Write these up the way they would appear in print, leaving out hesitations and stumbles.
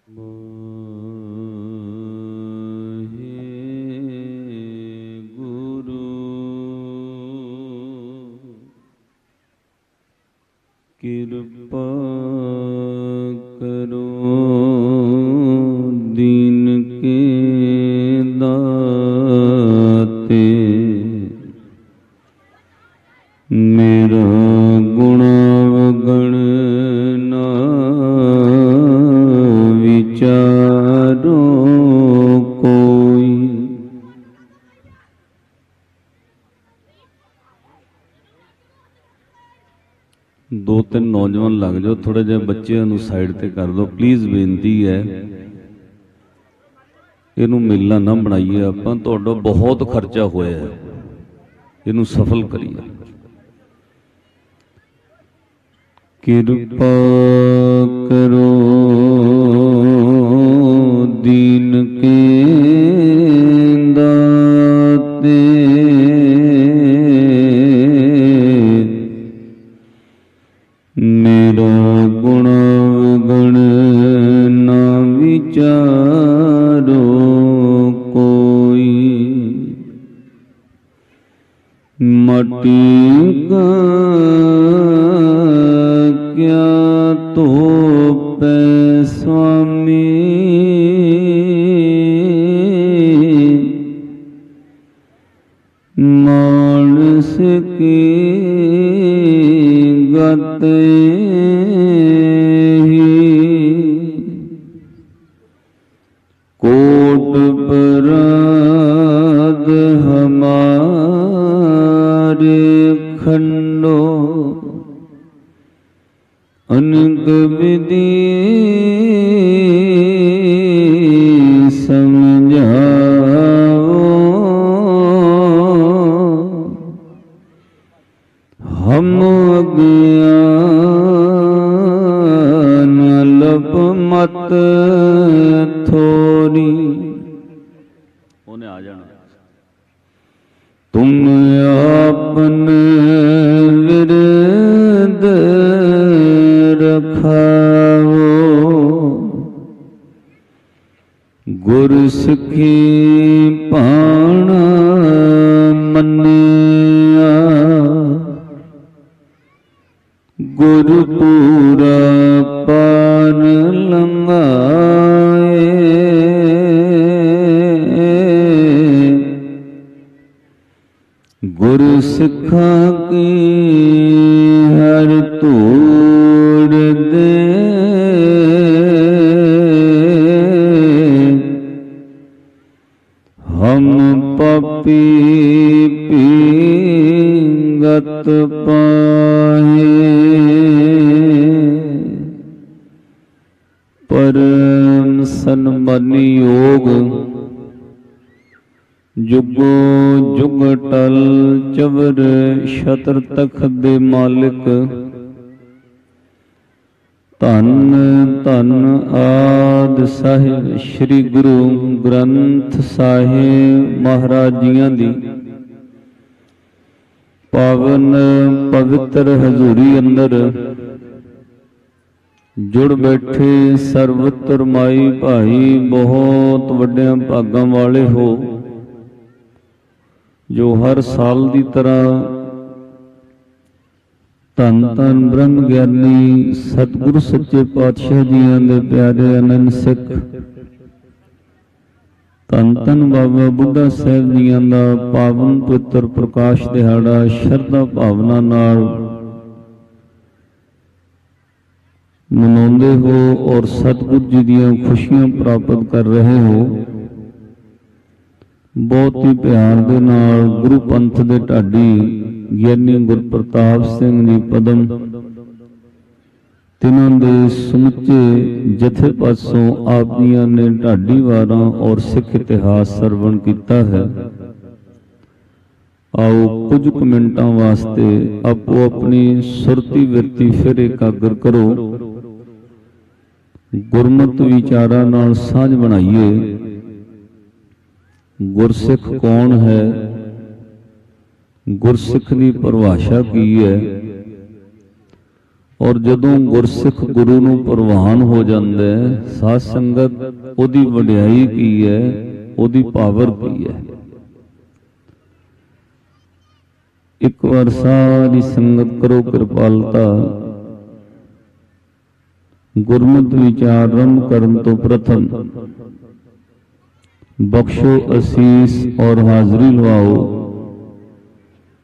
गुरु कृपा करो दीन के दाते, मेरा गुणावगण ना विचारो कोई। दो तीन नौजवान लग जाओ, थोड़े जे बच्चों नूं साइड ते कर दो प्लीज़, बेनती है। इनू मेला ना बनाइए, आपां तुहाडा बहुत खर्चा होया है, इनू सफल करिए। कृपा करो दीन के दाते, मेरा गुणावगण ना विचारो कोई। माटी का क्या तो पै स्वामी, मानस की गत ही, कोट पराध हमारे खंडो, अनक विधि समझाओ, हम अज्ञान अल्प मत थोरी। उन्हें आ जाना। तुम आपने विरद रखाओ, गुर सिखी पाणा मन्निया, गुरु पूरा पार लंघाए, गुरु सिखा की हर तोड़ दे, हम पापी पींगत पाए, परम सन्मानी योग जुगो जुग टल चवर छत्र तखत दे मालिक, धन धन आद साहिब श्री गुरु ग्रंथ साहिब महाराज जियां दी पावन पवित्र हजूरी अंदर जुड़ बैठे सर्वत्र माई भाई बहुत वड्डियां भागां वाले हो, जो हर साल की तरह धन धन ब्रह्म ज्ञानी सतगुरु सच्चे पातशाह जियां दे प्यारे अनंद सिख धन धन बाबा बुढ़ा साहब जियां दा पावन पवित्र प्रकाश दिहाड़ा शरधा भावना नाल मनाउंदे हो और सतगुरु जी दियां खुशियां प्राप्त कर रहे हो। बहुत ही प्यार दे नाल गुरु पंथ दे ढाडी ज्ञानी गुरप्रताप सिंह जी पदम तिन्हां दे समुचे जथे पासों आप जियां ने ढाडी वारां और सिख इतिहास सरवण किया है। आओ कुछ मिनटां वास्ते आपो अपनी सुरती विरती फिर एकाग्र करो, गुरमत विचारां नाल साझ बनाइए। गुरसिख कौन है, गुरसिख की परिभाषा की है और जदों गुरसिख गुरु नूं प्रवान हो जांदा है, साध संगत ओदी वडियाई की है, ओदी पावर की है। एक बार सारी संगत करो कृपालता, गुरमत विचार आरंभ करन तो प्रथम बख्शो असीस और हाजरी लवाओ।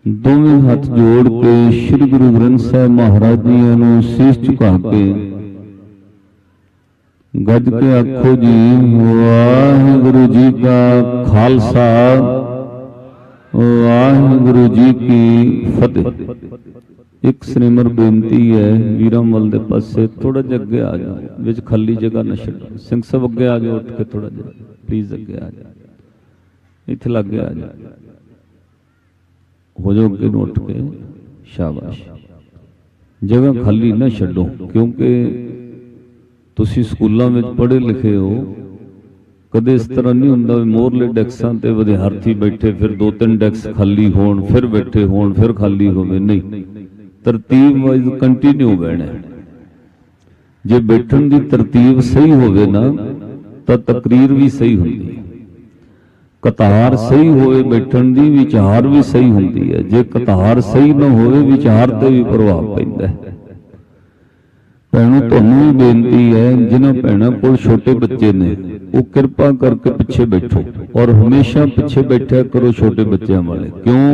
दोवें हाथ जोड़ के श्री गुरु ग्रंथ साहिब महाराज जी नूं शीश झुका के गज के आखो जी वाहिगुरु जी का खालसा वाहिगुरु जी की फतेह। एक सिमर बेनती है वीरां वल दे पासे थोड़ा जिहा अगे आ जाओ, विच खाली जगह न छड्डो। सिंह साहब अगे आ जाओ, उठ के थोड़ा जिहा प्लीज अगे आ जाओ, इत्थे लागे आ जाओ, हो जाओ अगे उठ के, शाबाश। जगह खाली ना छड्डो, क्योंकि तुसीं स्कूलों में पढ़े लिखे हो, कदे इस तरह नहीं हुंदा मोरले डैक्सां ते विद्यार्थी बैठे फिर 2-3 डैक्स खाली होण, फिर बैठे होण, फिर खाली होवे। नहीं, तरतीब वाइज कंटिन्यू बैठना। जे बैठण दी तरतीब सही होवे ना तां तकरीर भी सही हुंदी है, कतार सही होवे बैठण दी, विचार भी सही हुंदी है। जे कतार सही ना होवे, विचार ते भी प्रभाव पैंदा है। भैणों तुहानूं भी बेनती है, जिन्हां भैणां कोल छोटे बच्चे ने वो कृपा करके पिछे बैठो, और हमेशा पिछे बैठा करो छोटे बच्चों वाले। क्यों?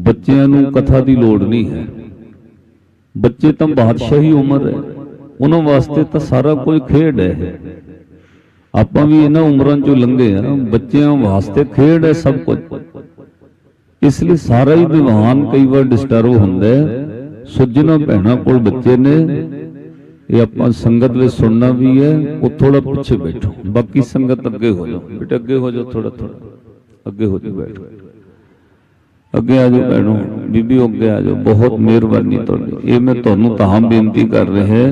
बच्चों नूं कथा की लोड़ नहीं है। बच्चे तो बादशाही उम्र है, उन्होंने वास्ते तो सारा कुछ खेड है। आपां भी इन्हां उम्रां चों लंघे आ, बच्चों वास्ते खेड है सब कुछ। इसलिए सारा ही दीवान कई बार डिस्टर्ब हुंदा है। सो जिन्हां भैणां कोल बच्चे ने ये आपां संगत में सुनना भी है, वो थोड़ा पीछे बैठो, बाकी संगत अगे हो जाओ। बेटा अगे हो जाओ, थोड़ा थोड़ा अगे हो जाओ, बैठो अगे आ जाओ भैणों, बीबी अगे आ जाओ। बहुत मेहरबानी तुहाडी। ये मैं तुहानूं तां बेनती कर रहा है,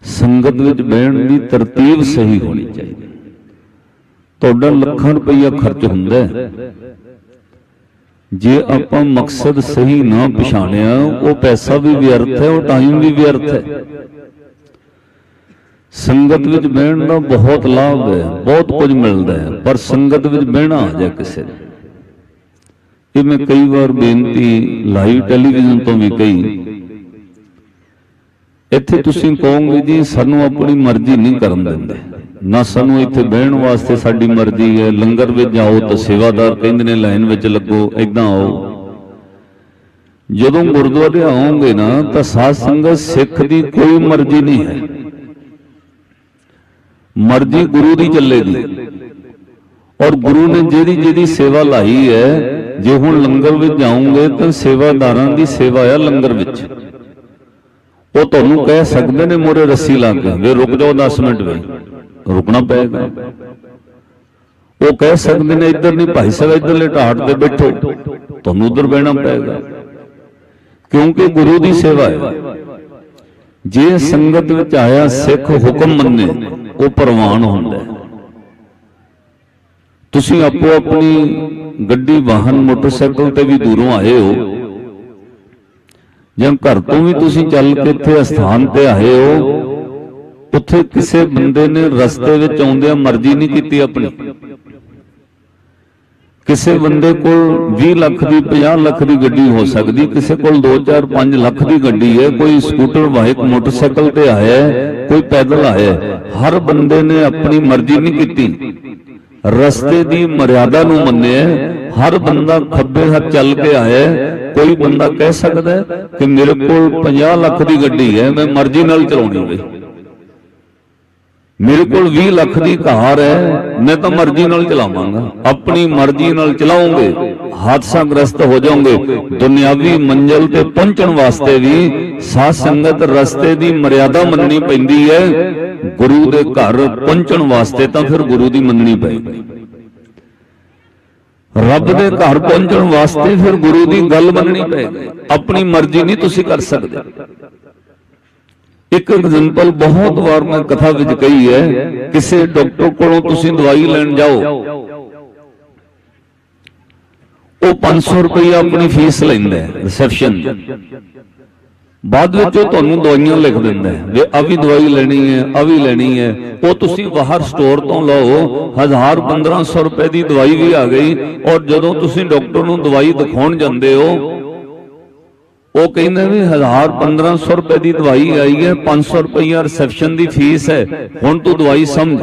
संगत विच बहण दी तरतीब सही होनी चाहिए। तुहाडा लाखां रुपया खर्च हुंदा है, जे आपां मकसद सही ना पछाणिया, वो पैसा भी व्यर्थ है, वो टाइम भी व्यर्थ है। संगत विच बहण दा बहुत लाभ है, बहुत कुछ मिलता है, पर संगत विच बहना आ जाए किसी ने। ये मैं कई बार बेनती लाइव टैलीविजन तो भी कही, इत्थे तुसीं कहोगे जी सानू अपनी मर्जी नहीं करन दिंदे, ना सानू इत्थे बहण वास्ते साडी मर्जी है। लंगर विच जाओ तो सेवादार कहंदे ने लाइन विच लगो, इदां आओ। जदों गुरुद्वारे आओगे ना तो साध संगत सिख दी कोई मर्जी नहीं है, मर्जी गुरु दी चलेगी। और गुरु ने जेदी जेदी सेवा लाई है, जे हुण लंगर विच जाओगे तो सेवादारां दी सेवा है लंगर विच। वो तुहानूं कह सकदे ने मोरे रस्सी ला के वे रुक जाओ 10 मिनट वे रुकना पेगा। वो कह सकते ने इधर नहीं भाई साहब इधरले ढाट ते बैठो, तुहानूं उधर बहना पेगा, क्योंकि गुरु की सेवा है। जे संगत विच आया सिख हुक्म मन्ने वो प्रवान हुंदा है। तुसीं आपो अपनी गड्डी वाहन मोटरसाइकिल ते भी दूरों आए हो, ਜਾਂ घर तो भी तुसीं चल के इत्थे अस्थान ते आए हो, उत्थे किसी बंदे ने रस्ते विच आउंदिआं मर्जी नहीं कीती अपनी। किसी बंदे को 20 लाख की 50 लाख की गड्डी हो सकती, किसी को 2, 4, 5 लाख की गड्डी है। कोई स्कूटर बाइक मोटरसाइकिल ते आया है, कोई पैदल आया है। हर बंदे ने अपनी मर्जी नहीं की, रस्ते की मर्यादा नूं मन्निया। हर बंदा खब्बे हाथ चल के आया। कोई बंदा कह सकता है कि मेरे को 50 लाख की गड्डी है, मैं मर्जी नाल चलाउणी है, मेरे को 20 लाख की कार है, मैं तो मर्जी नाल चलावांगा। अपनी मर्जी नाल चलाओगे हादसाग्रस्त हो जाओगे। दुनियावी मंजिल ते पहुंचण वास्ते भी साध संगत रस्ते की मर्यादा मननी पैंदी है। गुरु दे घर पहुंचण वास्ते तो फिर गुरु की मननी पेगी। रब दे घर पहुंचण वास्ते फिर गुरु की गल मननी पेगी। अपनी मर्जी नहीं तुसी कर सकते। एक एग्जाम्पल बहुत बार मैं कथा विच कही है, किसी डॉक्टर कोलों तुसी दवाई लैण जाओ, वो 500 रुपया अपनी फीस लैंदा है रिसेप्शन। बाद में ਤੁਹਾਨੂੰ ਦਵਾਈਆਂ ਲਿਖ ਦਿੰਦਾ ਹੈ ਵੀ ਆ ਵੀ ਦਵਾਈ ਲੈਣੀ ਹੈ, ਆ ਵੀ ਲੈਣੀ ਹੈ। ਉਹ ਤੁਸੀਂ ਬਾਹਰ ਸਟੋਰ ਤੋਂ ਲਓ, 1000-1500 ਰੁਪਏ ਦੀ ਦਵਾਈ ਵੀ ਆ ਗਈ। ਔਰ ਜਦੋਂ ਤੁਸੀਂ ਡਾਕਟਰ ਨੂੰ ਦਵਾਈ ਦਿਖਾਉਣ ਜਾਂਦੇ ਹੋ, ਉਹ ਕਹਿੰਦੇ ਵੀ 1000-1500 ਰੁਪਏ ਦੀ ਦਵਾਈ ਆਈ ਹੈ, 500 ਰੁਪਈਆ ਰਿਸੈਪਸ਼ਨ ਦੀ ਫੀਸ ਹੈ, ਹੁਣ ਤੂੰ ਦਵਾਈ ਸਮਝ।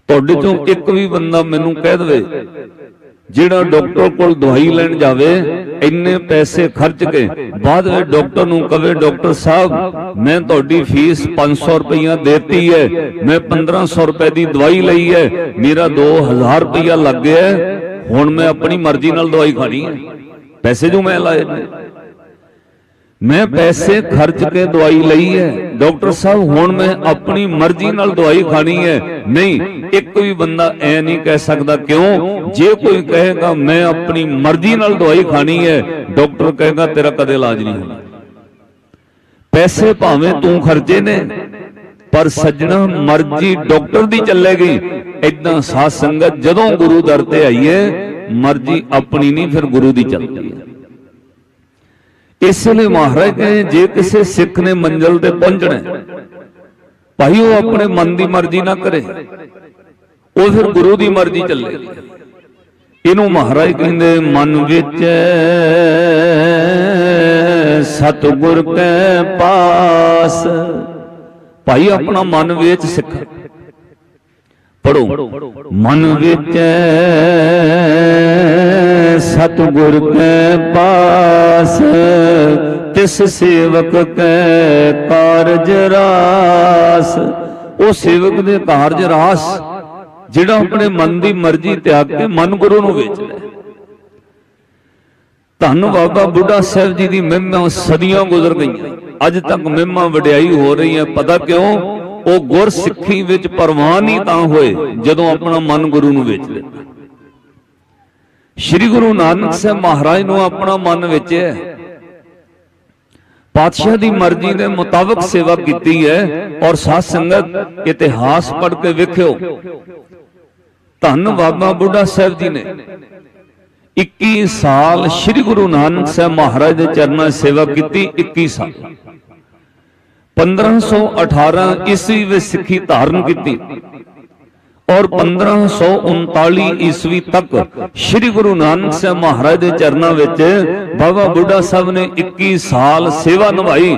ਤੁਹਾਡੇ ਚੋਂ ਇੱਕ ਵੀ ਬੰਦਾ ਮੈਨੂੰ ਕਹਿ ਦੇਵੇ ਜਿਹੜਾ ਡਾਕਟਰ ਕੋਲ ਦਵਾਈ ਲੈਣ ਜਾਵੇ, ਇੰਨੇ ਪੈਸੇ ਖਰਚ ਕੇ ਬਾਅਦ ਵਿੱਚ ਡਾਕਟਰ ਨੂੰ ਕਵੇ ਡਾਕਟਰ ਸਾਹਿਬ ਮੈਂ ਤੁਹਾਡੀ ਫੀਸ 500 ਰੁਪਈਆ ਦੇਤੀ ਹੈ, ਮੈਂ 1500 ਰੁਪਏ ਦੀ ਦਵਾਈ ਲਈ ਹੈ, ਮੇਰਾ 2000 ਰੁਪਈਆ ਲੱਗ ਗਿਆ, ਹੁਣ ਮੈਂ ਆਪਣੀ ਮਰਜ਼ੀ ਨਾਲ ਦਵਾਈ ਖਾਣੀ ਹੈ। ਪੈਸੇ ਜੋ ਮੈਂ ਲਾਏ ਨੇ, मैं पैसे खर्च के दवाई लई है, डॉक्टर साहब हुण मैं अपनी मर्जी नाल दवाई खानी है। नहीं, एक भी बंदा ऐ नहीं कह सकता। क्यों? जे कोई कहेगा मैं अपनी मर्जी नाल दवाई खानी है, डॉक्टर कहेगा तेरा कदे इलाज नहीं होना। पैसे भावें तू खर्चे ने, पर सज्जना मर्जी डॉक्टर दी चलेगी। इदां साध संगत जदों गुरु दर ते आईए, मर्जी अपनी नहीं फिर गुरु दी चलती है। इसलिए महाराज कहे जे किसी सिख ने मंजिल ते पहुंचना भाई वो अपने मन की मर्जी ना करे, वो फिर गुरु की मर्जी चलेगी। इनू महाराज कहते मन विच सतगुर के पास। भाई अपना मन विच सिख पढ़ो, मन विच सतगुर के पास, तिस सेवक के कारज रास। वो सेवक दे कारज रास जिहड़ा अपने मन की मर्जी त्याग के मन गुरु नूं वेच ले। धन बाबा बुढ़ा साहब जी की महिमा सदियां गुजर गई, अज तक महिमा वडियाई हो रही है। पता क्यों? वो गुर सिक्खी विच परवान ही तां होए जदों अपना मन गुरु नूं वेच लिया। श्री गुरु नानक साहब महाराज नूं अपना मन वेचे, पातशाह दी मर्जी दे मुताबिक सेवा कीती है। और साध संगत इतिहास पढ़ के वेखियो, धन बाबा बुढ़ा साहब जी ने 21 साल श्री गुरु नानक साहब महाराज दे चरनां सेवा कीती। 21 साल 1518 ईस्वी में सिक्खी धारण की और 1539 ईस्वी तक श्री गुरु नानक साहब महाराज के चरणों विच बाबा बुढ़ा साहब ने 21 साल सेवा निभाई।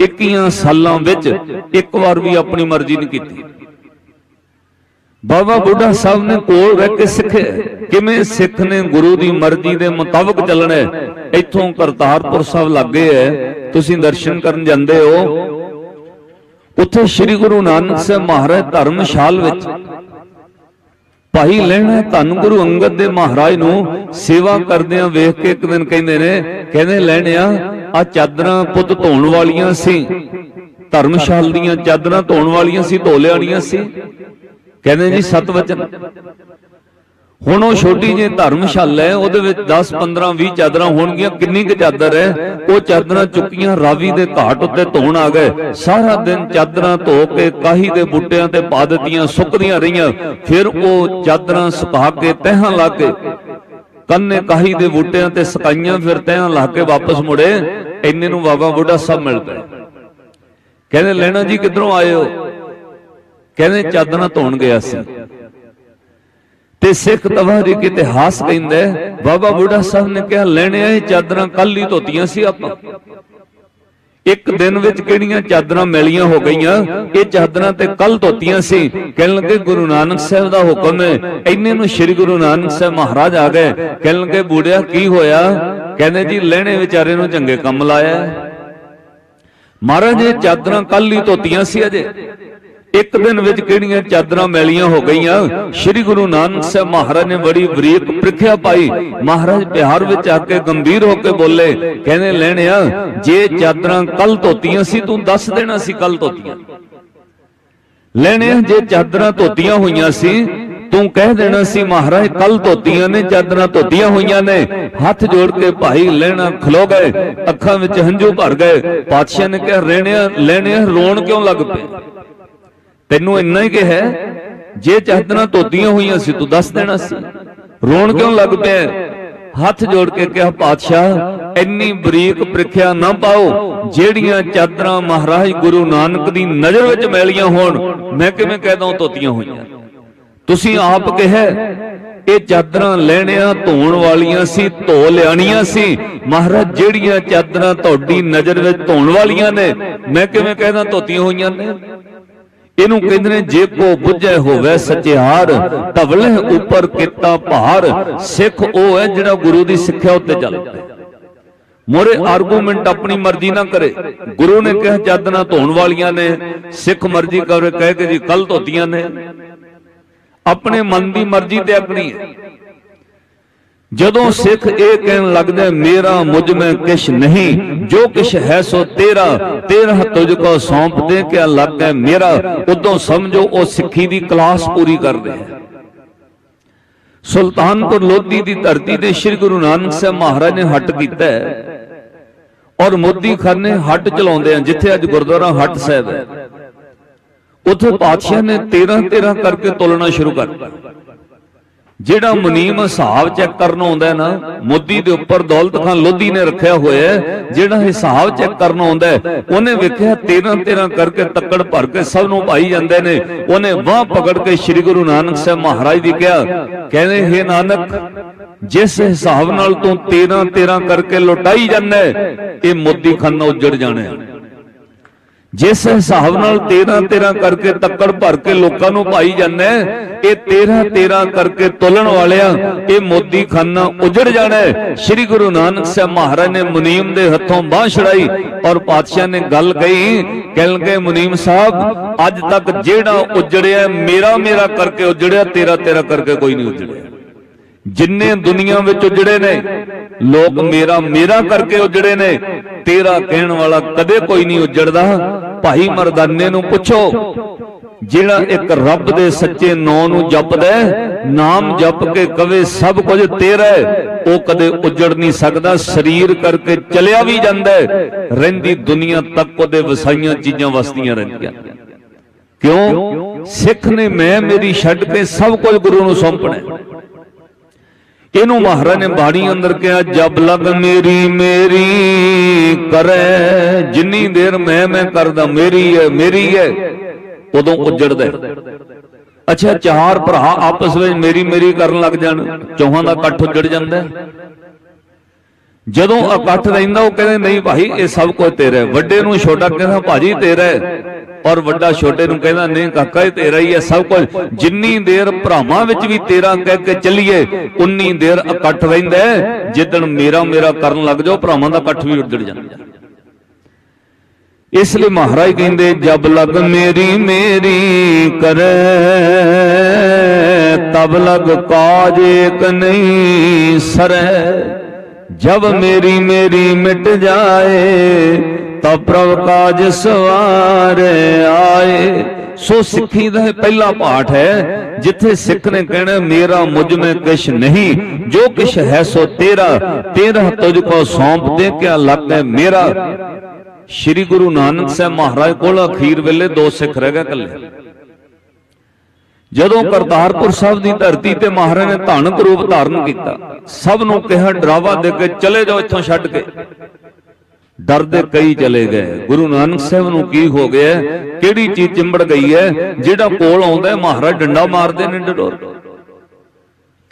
21 सालों विच एक बार भी अपनी मर्जी नहीं की। बाबा बुढ़ा साहब ने कोल रह के सिखे किवें सिख ने गुरु की मर्जी के मुताबिक चलना है। इत्थों करतारपुर साहब लागे है, तुसीं दर्शन करन जांदे हो, उत्थे श्री गुरु नानक साहब महाराज धर्मशाल विच भाई लहणा धन गुरु अंगद दे महाराज नूं सेवा करदियां वेख के एक दिन कहंदे ने, कहंदे लहणिया आ चादरां पुत धोण वालियां सी, धर्मशाल दीयां चादरां धोण वालियां सी, धो लियाणियां सी। कहंदे जी सत वचन। हुण वो छोटी जी धर्मशाला है, उहदे विच 10 15 20 चादरां होणगियां। किन्नी क चादर है? वो चादरां चुक्कियां रावी दे घाट उत्ते धोण आ गए। सारा दिन चादरां धो के काही दे बूटियां ते पा दित्तियां, सुकदियां रहियां। फिर वो चादरां सुका के तहां ला के कन्ने काही दे बूटियां ते सुकाइयां, फिर तहां ला के वापस मुड़े। इन्ने नूं बाबा बुढ़ा साहब मिल गए। कहंदे लैणा जी किधरों आए हो? कहंदे चादरां धोण गया सी। ते सिख तवारीख इतिहास कहंदा है बाबा बुढ़ा साहब ने कहा लैणे चादरां कल ही धोतियां सी आपां, एक दिन विच किहड़ियां चादरां मिलियां हो गईयां, ये चादरां ते कल धोतियां सी। कहण लगे गुरु नानक साहब दा हुक्म है। इन्ने नूं श्री गुरु नानक साहब महाराज आ गए। कहण लगे बूढ़िया की होया? कहंदे जी लैणे विचारे नूं चंगे काम लाया। महाराज ये चादरां कल ही धोतियां सी, अजे एक दिन विच किहड़ियां चादरां मैलियां हो गईयां। श्री गुरु नानक साहब महाराज ने बड़ी बरीक प्रीख्या पाई। महाराज बिहार विच आके गंभीर होके बोले, कहने लैणिया जे चादरां कल धोतियां सी तू दस देना सी कल धोतियां। लैणिया जे चादरां धोतियां होईयां सी तू कह देना सी महाराज कल धोतियां ने, चादरां धोतियां होईयां ने। हाथ जोड़ के भाई लैणा खलो गए, अखां विच हंझू भर गए। पातशाह ने कहा लैणिया रोण क्यों लग पे? तेनू इन्ना ही कहा जे चादरां धोतियां हुई सी तू दस देना सी, रोण क्यों लग पे? हथ जोड़ के कहा पातशाह इन्नी बरीक प्रीख्या ना पाओ जेड़ियां चादरां महाराज गुरु नानक दी नजर विच मैलियां होण मैं किवें कहदा धोतियां होईयां। तुसीं आप कहा ये चादरां लैणियां धोण वालियां सी, धो लियाणियां सी। महाराज जेड़ियां चादरां तुहाडी नजर विच धोण वालियां ने मैं किवें कहदा धोतियां होईयां ने। इनू कहते ने जे को बुझे होवे सचिहार धवले उपर किता भार। सिख ओ है जिहड़ा गुरु दी सिक्ख्या उत्ते चलदा है, मोरे आर्गूमेंट अपनी मर्जी ना करे। गुरु ने कहा चादरां धोण वालियां ने, सिख मर्जी करे कह के जी कल धोतियां ने। अपने मन की मर्जी त्यागनी है। जदों सिख ये कहन लगदा मेरा मुझ में किश नहीं, जो किश है सो तेरा, तेरा तुझको सौंप दे क्या लग है मेरा। उदों समझो वो सिक्खी दी क्लास पूरी कर रहे हैं। सुल्तानपुर लोधी की धरती से श्री गुरु नानक साहब महाराज ने हट किया है और मोदी खाने हट चलाते हैं। जिथे अज गुरुद्वारा हट साहब है उथे पातशाह ने 13-13 करके तोलना शुरू कर दिया। जेड़ा मुनीम हिसाब चेक करना आउंदा है ना, मोदी दे उपर दौलत खान लोधी ने रखा हुआ है। जेड़ा हिसाब चेक करना आउंदा है उन्हें वेख्या 13-13 करके तक्कड़ भर के सब नूं पाई जांदे ने। उन्हें बाह पकड़ के श्री गुरु नानक साहब महाराज दी कहा, कहने हे नानक जिस हिसाब नाल तू 13-13 करके लुटाई जाना है ये मोदी खाना उजड़ जाना है। जिस हिसाब नाल 13-13 करके तक्कड़ भर के लोकां नूं पाई जाना है ये 13-13 करके तोलन वालिया ये मोदी खाना उजड़ जाना है। श्री गुरु नानक साहब महाराज ने मुनीम दे हथों बांह छड़ाई और पातशाह ने गल कही, कह गए मुनीम साहब अज तक जेड़ा उजड़िया मेरा मेरा करके उजड़िया, 13-13 करके कोई नहीं उजड़िया। जिन्ने दुनिया विच उजड़े ने लोग मेरा मेरा करके उजड़े ने, तेरा कहण वाला कदे कोई नहीं उजड़दा। भाई मरदाने नूं पुछो जिहड़ा एक रब दे सच्चे नाम नूं जपदा नाम जप के कवे सब कुछ तेरा है, वो कदे उजड़ नहीं सकदा। शरीर करके चलिया भी जांदा है, रहिंदी दुनिया तक ओदे वसाइयां चीजां वसदियां रहिंदियां। क्यों? सिख ने मैं मेरी छड्ड के सब कुछ गुरु नूं सौंपना है। इनू महाराज ने बाणी अंदर कहा, जब लग मेरी मेरी करे, जिन्नी देर मैं करदा मेरी है उदों उजड़दा। अच्छा चार भरा आपस में मेरी मेरी करन लग जाण, चौहां दा इकट्ठ उजड़ जांदा। जदों इकट्ठ रहिंदा वो कहंदे नहीं भाई ये सब कुछ तेरा है। वड्डे नूं छोटा कहंदा भाजी तेरा है, और वड्डा छोटे नूं कहंदा नहीं काका तेरा ही है सब कुछ। जिन्नी देर भरावां विच भी तेरा कह के चलीए उन्नी देर इकट्ठ रहिंदा है। जिदण मेरा मेरा करन लग जाओ भरावां दा इकट्ठ भी उजड़ जांदा। इसलिए महाराज कहंदे जब लग मेरी मेरी करे, तब लग काज एक नहीं सरे। जब मेरी मेरी मिट जाए तब प्रभ काज सवारे आए। सो सिक्खी दा पहला पाठ है जिथे सिख ने कहना मेरा मुझ में किश नहीं, जो किश है सो तेरा, तेरा तुझको सौंप दे क्या लग है मेरा। श्री गुरु नानक साहब महाराज कोल अखीर वेले दो सिख रह गए कल्ले। जदों करतारपुर साहब की धरती ते महाराज ने धानक रूप धारण किया, सब नूं कहा डरावा दे के चले जाओ इत्थों छड्ड के। डरदे कई चले गए। गुरु नानक साहब नूं की हो गया, किहड़ी चीज चिंबड़ गई है। जिहड़ा कोल आउंदा है महाराज डंडा मारदे ने डडोर।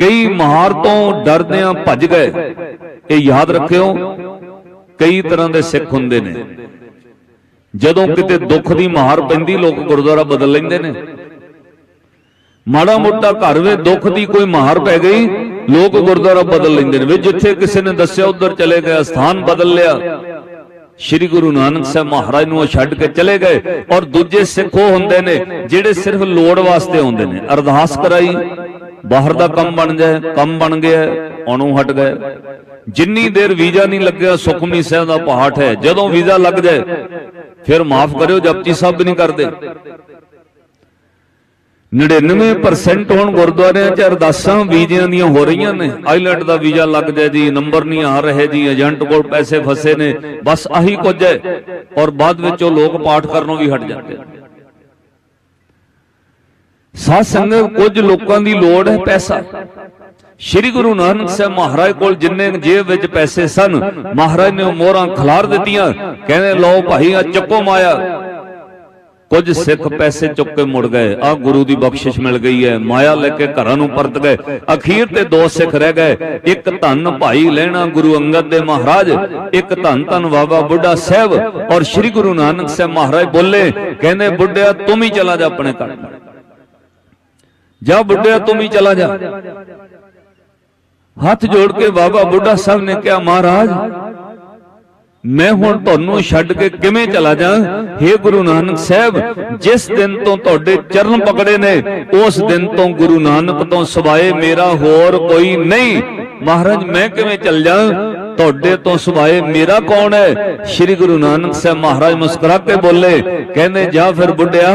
कई मार तो डरदियां भज गए। ये याद रखियो कई तरह के सिख हुंदे ने। जदों किते दुख दी मार पैंदी लोग गुरुद्वारा बदल लैंदे ने। माड़ा मोटा घर में दुख की कोई मार पै गई लोग गुरुद्वारा बदल लेंदे ने। जिथे किसी ने दस्या उधर चले गए, स्थान बदल लिया। श्री गुरु नानक साहब महाराज नूं छड्ड के चले गए। और दूजे सिख वो हुंदे ने जिहड़े सिर्फ लोड़ वास्ते आउंदे ने। अरदास कराई बाहर दा कम बन जाए, कम बन गया आउणों हट गए। जिन्नी देर वीजा नहीं लग्या सुखमनी साहब दा पाठ है, जदों वीजा लग जाए फिर माफ करियो जपजी साहब भी नहीं करते। 99% हुण गुरुद्वारियां च अरदासां वीजियां दियां हो रही ने। आईलैट का वीजा लग जाए जी, नंबर नहीं आ रहे जी, एजेंट कोल पैसे फसे ने, बस आही कुछ है। और बाद विच लोग पाठ करनों भी हट जाते। साध संगत कुछ लोगों की लोड़ है पैसा। श्री गुरु नानक साहब महाराज कोल जिन्ने जेब विच पैसे सन महाराज ने मोहरां खलार दित्तियां, कहने लो भाई आ चुको माया। कुछ सिख पैसे चुक के मुड़ गए, आ गुरु की बख्शिश मिल गई है, माया लेके घरां नूं परत गए। अखीर ते दो सिख रह गए, एक धन भाई लैणा गुरु अंगद दे महाराज, एक धन धन बाबा बुढ़ा साहब। और श्री गुरु नानक साहब महाराज बोले, कहने बुढ़िया तुम ही चला जा अपने घर, जा बुढ़िया तुम ही चला जा। हाथ जोड़ के बाबा बुढ़ा साहब ने कहा, महाराज मैं हुण तुहानूं छड्ड के किवें चला जा। हे गुरु नानक साहब, जिस दिन तो तुहाडे चरण पकड़े ने उस दिन तो गुरु नानक तो सिवाए मेरा होर कोई नहीं। महाराज मैं किवें चल जा, तुहाडे तो सिवाए मेरा कौन है। श्री गुरु नानक साहब महाराज मुस्कुरा के बोले, कहने जा फिर बुढ़िया,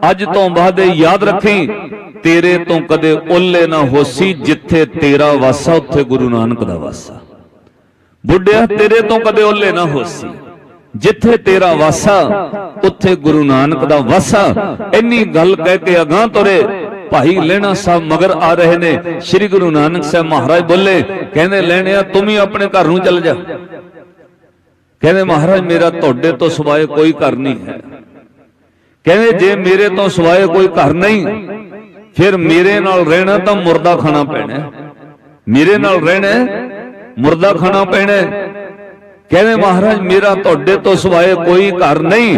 अज तो बाद याद रखी तेरे तो कदे ओले ना होसी, जिथे तेरा वासा उत्थे गुरु नानक दा वासा। बुढ़िया तेरे तो कदे ओले ना होसी, जिथे तेरा वासा उत्थे गुरु नानक दा वासा। इन्नी गल कह के अगां तुरे। भाई लैणा साहब मगर आ रहे ने। श्री गुरु नानक साहब महाराज बोले, कहने लैणिया तुम ही अपने घर नूं चल जा। कहने महाराज मेरा तुहाडे तो सिवाए कोई घर नहीं है। कहने जे मेरे तो सिवाए कोई घर नहीं फिर मेरे नाल रहना तो मुर्दा खाना पैना, मेरे नाल रहना मुर्दा खाना पैना। कहने महाराज मेरा तुहाडे तो सिवाए कोई घर नहीं,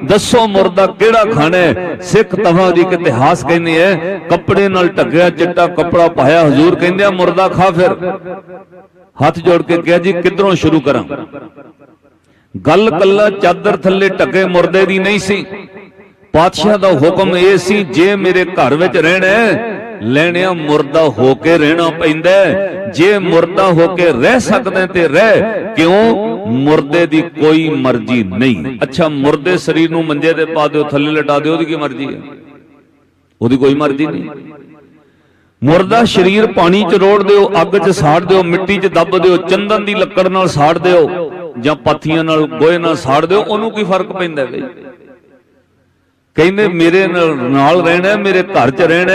दसो मुर्दा केड़ा खाना है। सिख तवा दी इतिहास कहने है, कपड़े नाल ढकिया चिट्टा कपड़ा पाया, हजूर कहंदे मुर्दा खा। फिर हाथ जोड़ के कहा जी किधरों शुरू करा। गल कल्ला चादर थल्ले ढके मुर्दे दी नहीं सी। पातशाह दा हुक्म ये सी, जे मेरे घर विच रहना है लैणिया मुर्दा होके रहना पैंदा है। जे मुर्दा होके रह सकदे ते रह, क्यों मुर्दे दी कोई मर्जी नहीं। अच्छा मुर्दे शरीर नूं मंजे ते पा दिओ, थल्ले लटा दिओ, ओदी की मर्जी है? ओदी कोई मर्जी नहीं। मुर्दा शरीर पानी च रोड़ दिओ, अग च साड़ दिओ, मिट्टी च दब दिओ, चंदन दी लक्कड़ नाल साड़ दिओ जां पाथियां नाल गोहे नाल साड़ दिओ, ओनूं की फर्क पैंदा है? कहने मेरे नाल रहना, मेरे घर च रहना,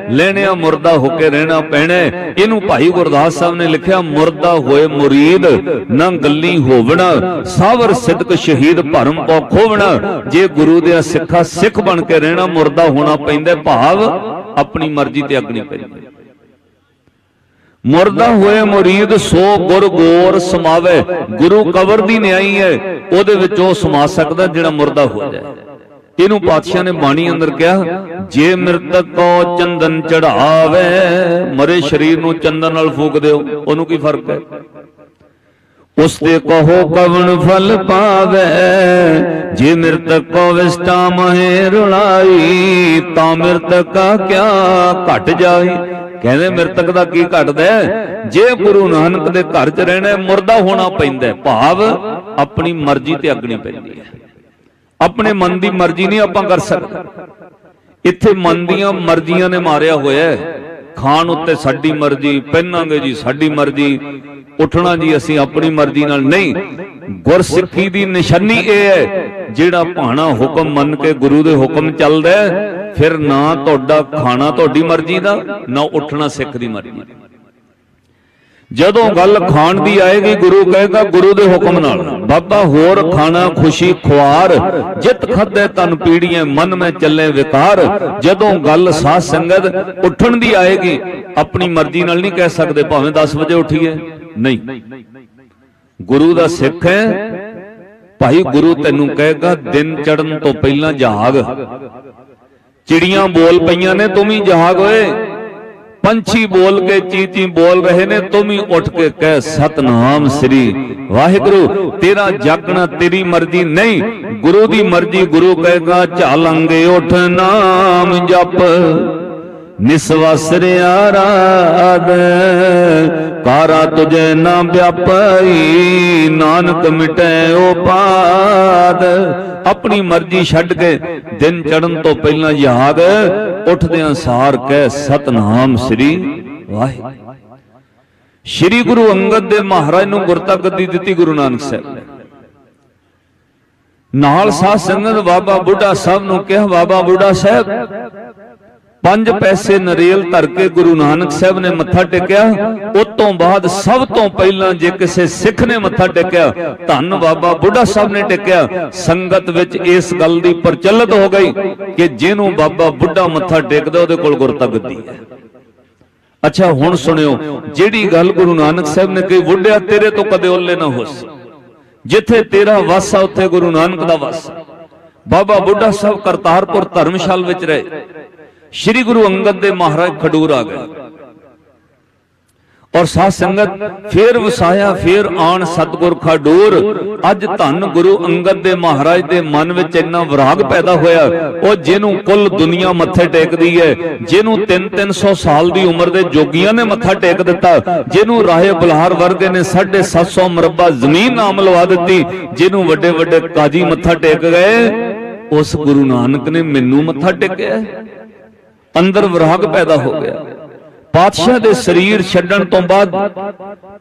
लेने मुर्दा होके रहना पैना। इनू भाई गुरदास साहब ने लिखा, मुर्दा होए मुरीद ना गल्ली होवना, सावर सिदक शहीद भरम पौ खोवना। जे गुरु दे सिखा सिख बन के रहना मुर्दा होना पैंदा, भाव अपनी मर्जी ते अगनी पैंदी। मुर्दा होए मुरीद सो गुर गोर समावे, गुरु कवर दी न्याई है ओदे विच ओ समा सकदा जिहड़ा मुर्दा हो जाए। इनू पातशाह ने बाणी अंदर कहा, जे मृतक को चंदन चढ़ावे, मरे शरीर नूं चंदन नाल फूक दिओ, ओनू की फर्क है? उसते कहो कवन फल पावे, जे मृतक को विष्टा महे रुलाई, ता मृतक का क्या घट जाए। कहने मृतक का की घटदा है? जे गुरु नानक दे घर च रहना मुर्दा होना पैंदा, भाव अपनी मर्जी ते अगनी पैंदी है। अपने मन की मर्जी नहीं आपां कर सकते। इत्थे मन दियां मर्जियां ने मारिया होया है। खाण उत्ते साडी मर्जी, पहनांगे जी साडी मर्जी, उठना जी असीं अपनी मर्जी नाल नहीं। गुरसिੱਖੀ दी निशानी ये है, जिहड़ा भाणा हुक्म मन के गुरु दे हुक्म चलदा है, फिर ना तुहाडा खाना तुहाडी मर्जी दा, ना उठना सिख दी मर्जी दा। जदों गल खाण दी आएगी गुरु कहेगा गुरु दे हुक्म नाल, बाबा होर खाना खुशी खुआर, जित खादे तन पीड़ियां मन में चले विकार। जदों गल साध संगत उठण दी आएगी अपनी मर्जी नाल नहीं कह सकते भावें 10 बजे उठिए, नहीं। गुरु दा सिख है भाई, गुरु तैनू कहेगा दिन चढ़न तो पहला जहाग। चिड़ियां बोल पईयां ने तुम ही जहाग होए, पंछी बोल के चीची बोल रहे ने तुम ही उठ के कह सतनाम श्री वाहिगुरु। तेरा जागना तेरी मर्जी नहीं, गुरु दी मर्जी। गुरु कहेगा चालंगे उठ नाम जप, निस्वासरे आराध, कारा तुझे ना व्यापई, नानक मिटे उपाद। अपनी मर्जी छड्ड के दिन चढ़न तो पहला याद, उठदियां सार कह सतनाम श्री वाहिगुरू। श्री गुरु अंगद देव महाराज नूं गुरता गद्दी दित्ती गुरु नानक साहब ने। नाल साध संगत बाबा बुढ़ा साहब नूं कहा, बाबा बुढ़ा साहब 5 पैसे नरेल धर के गुरु नानक साहब ने मत्था टेकिया। उस तो बाद सब तो पहला जे किसी सिख ने मत्था टेकिया धन बाबा बुढ़ा साहब ने टेकिया। संगत विच इस गल दी प्रचलित हो गई कि जिन्हों बाबा बुढ़ा मत्था टेकदा उहदे कोल गुरता गद्दी है। अच्छा हुण सुनियो, जिहड़ी गल गुरु नानक साहब ने कही, बुढ़िया तेरे तो कदे ओले ना होस, जिथे तेरा वासा उत्थे गुरु नानक दा वासा। बाबा बुढ़ा साहब करतारपुर धर्मशाल विच रहे। श्री गुरु अंगद दे महाराज खडूर आ गए और साध संगत फिर वसाया, फिर आन सतगुर खडूर। अज धन गुरु अंगद दे महाराज दे मन विच इन्ना विराग पैदा होया, ओ जिन्हों कुल दुनिया मत्थे टेकदी है, जिन्हों 300 साल दी उम्र दे जोगियां ने मत्था टेक दिता, जिन्हों राहे बलहार वर्गे ने 750 मुरब्बा जमीन नाम लवा दी, जिन्हों वड्डे वड्डे काजी मत्था टेक गए, उस गुरु नानक ने मैनू मत्था टेकिया। अंदर विराग पैदा हो गया। पातशाह दे शरीर छड्डण तो बाद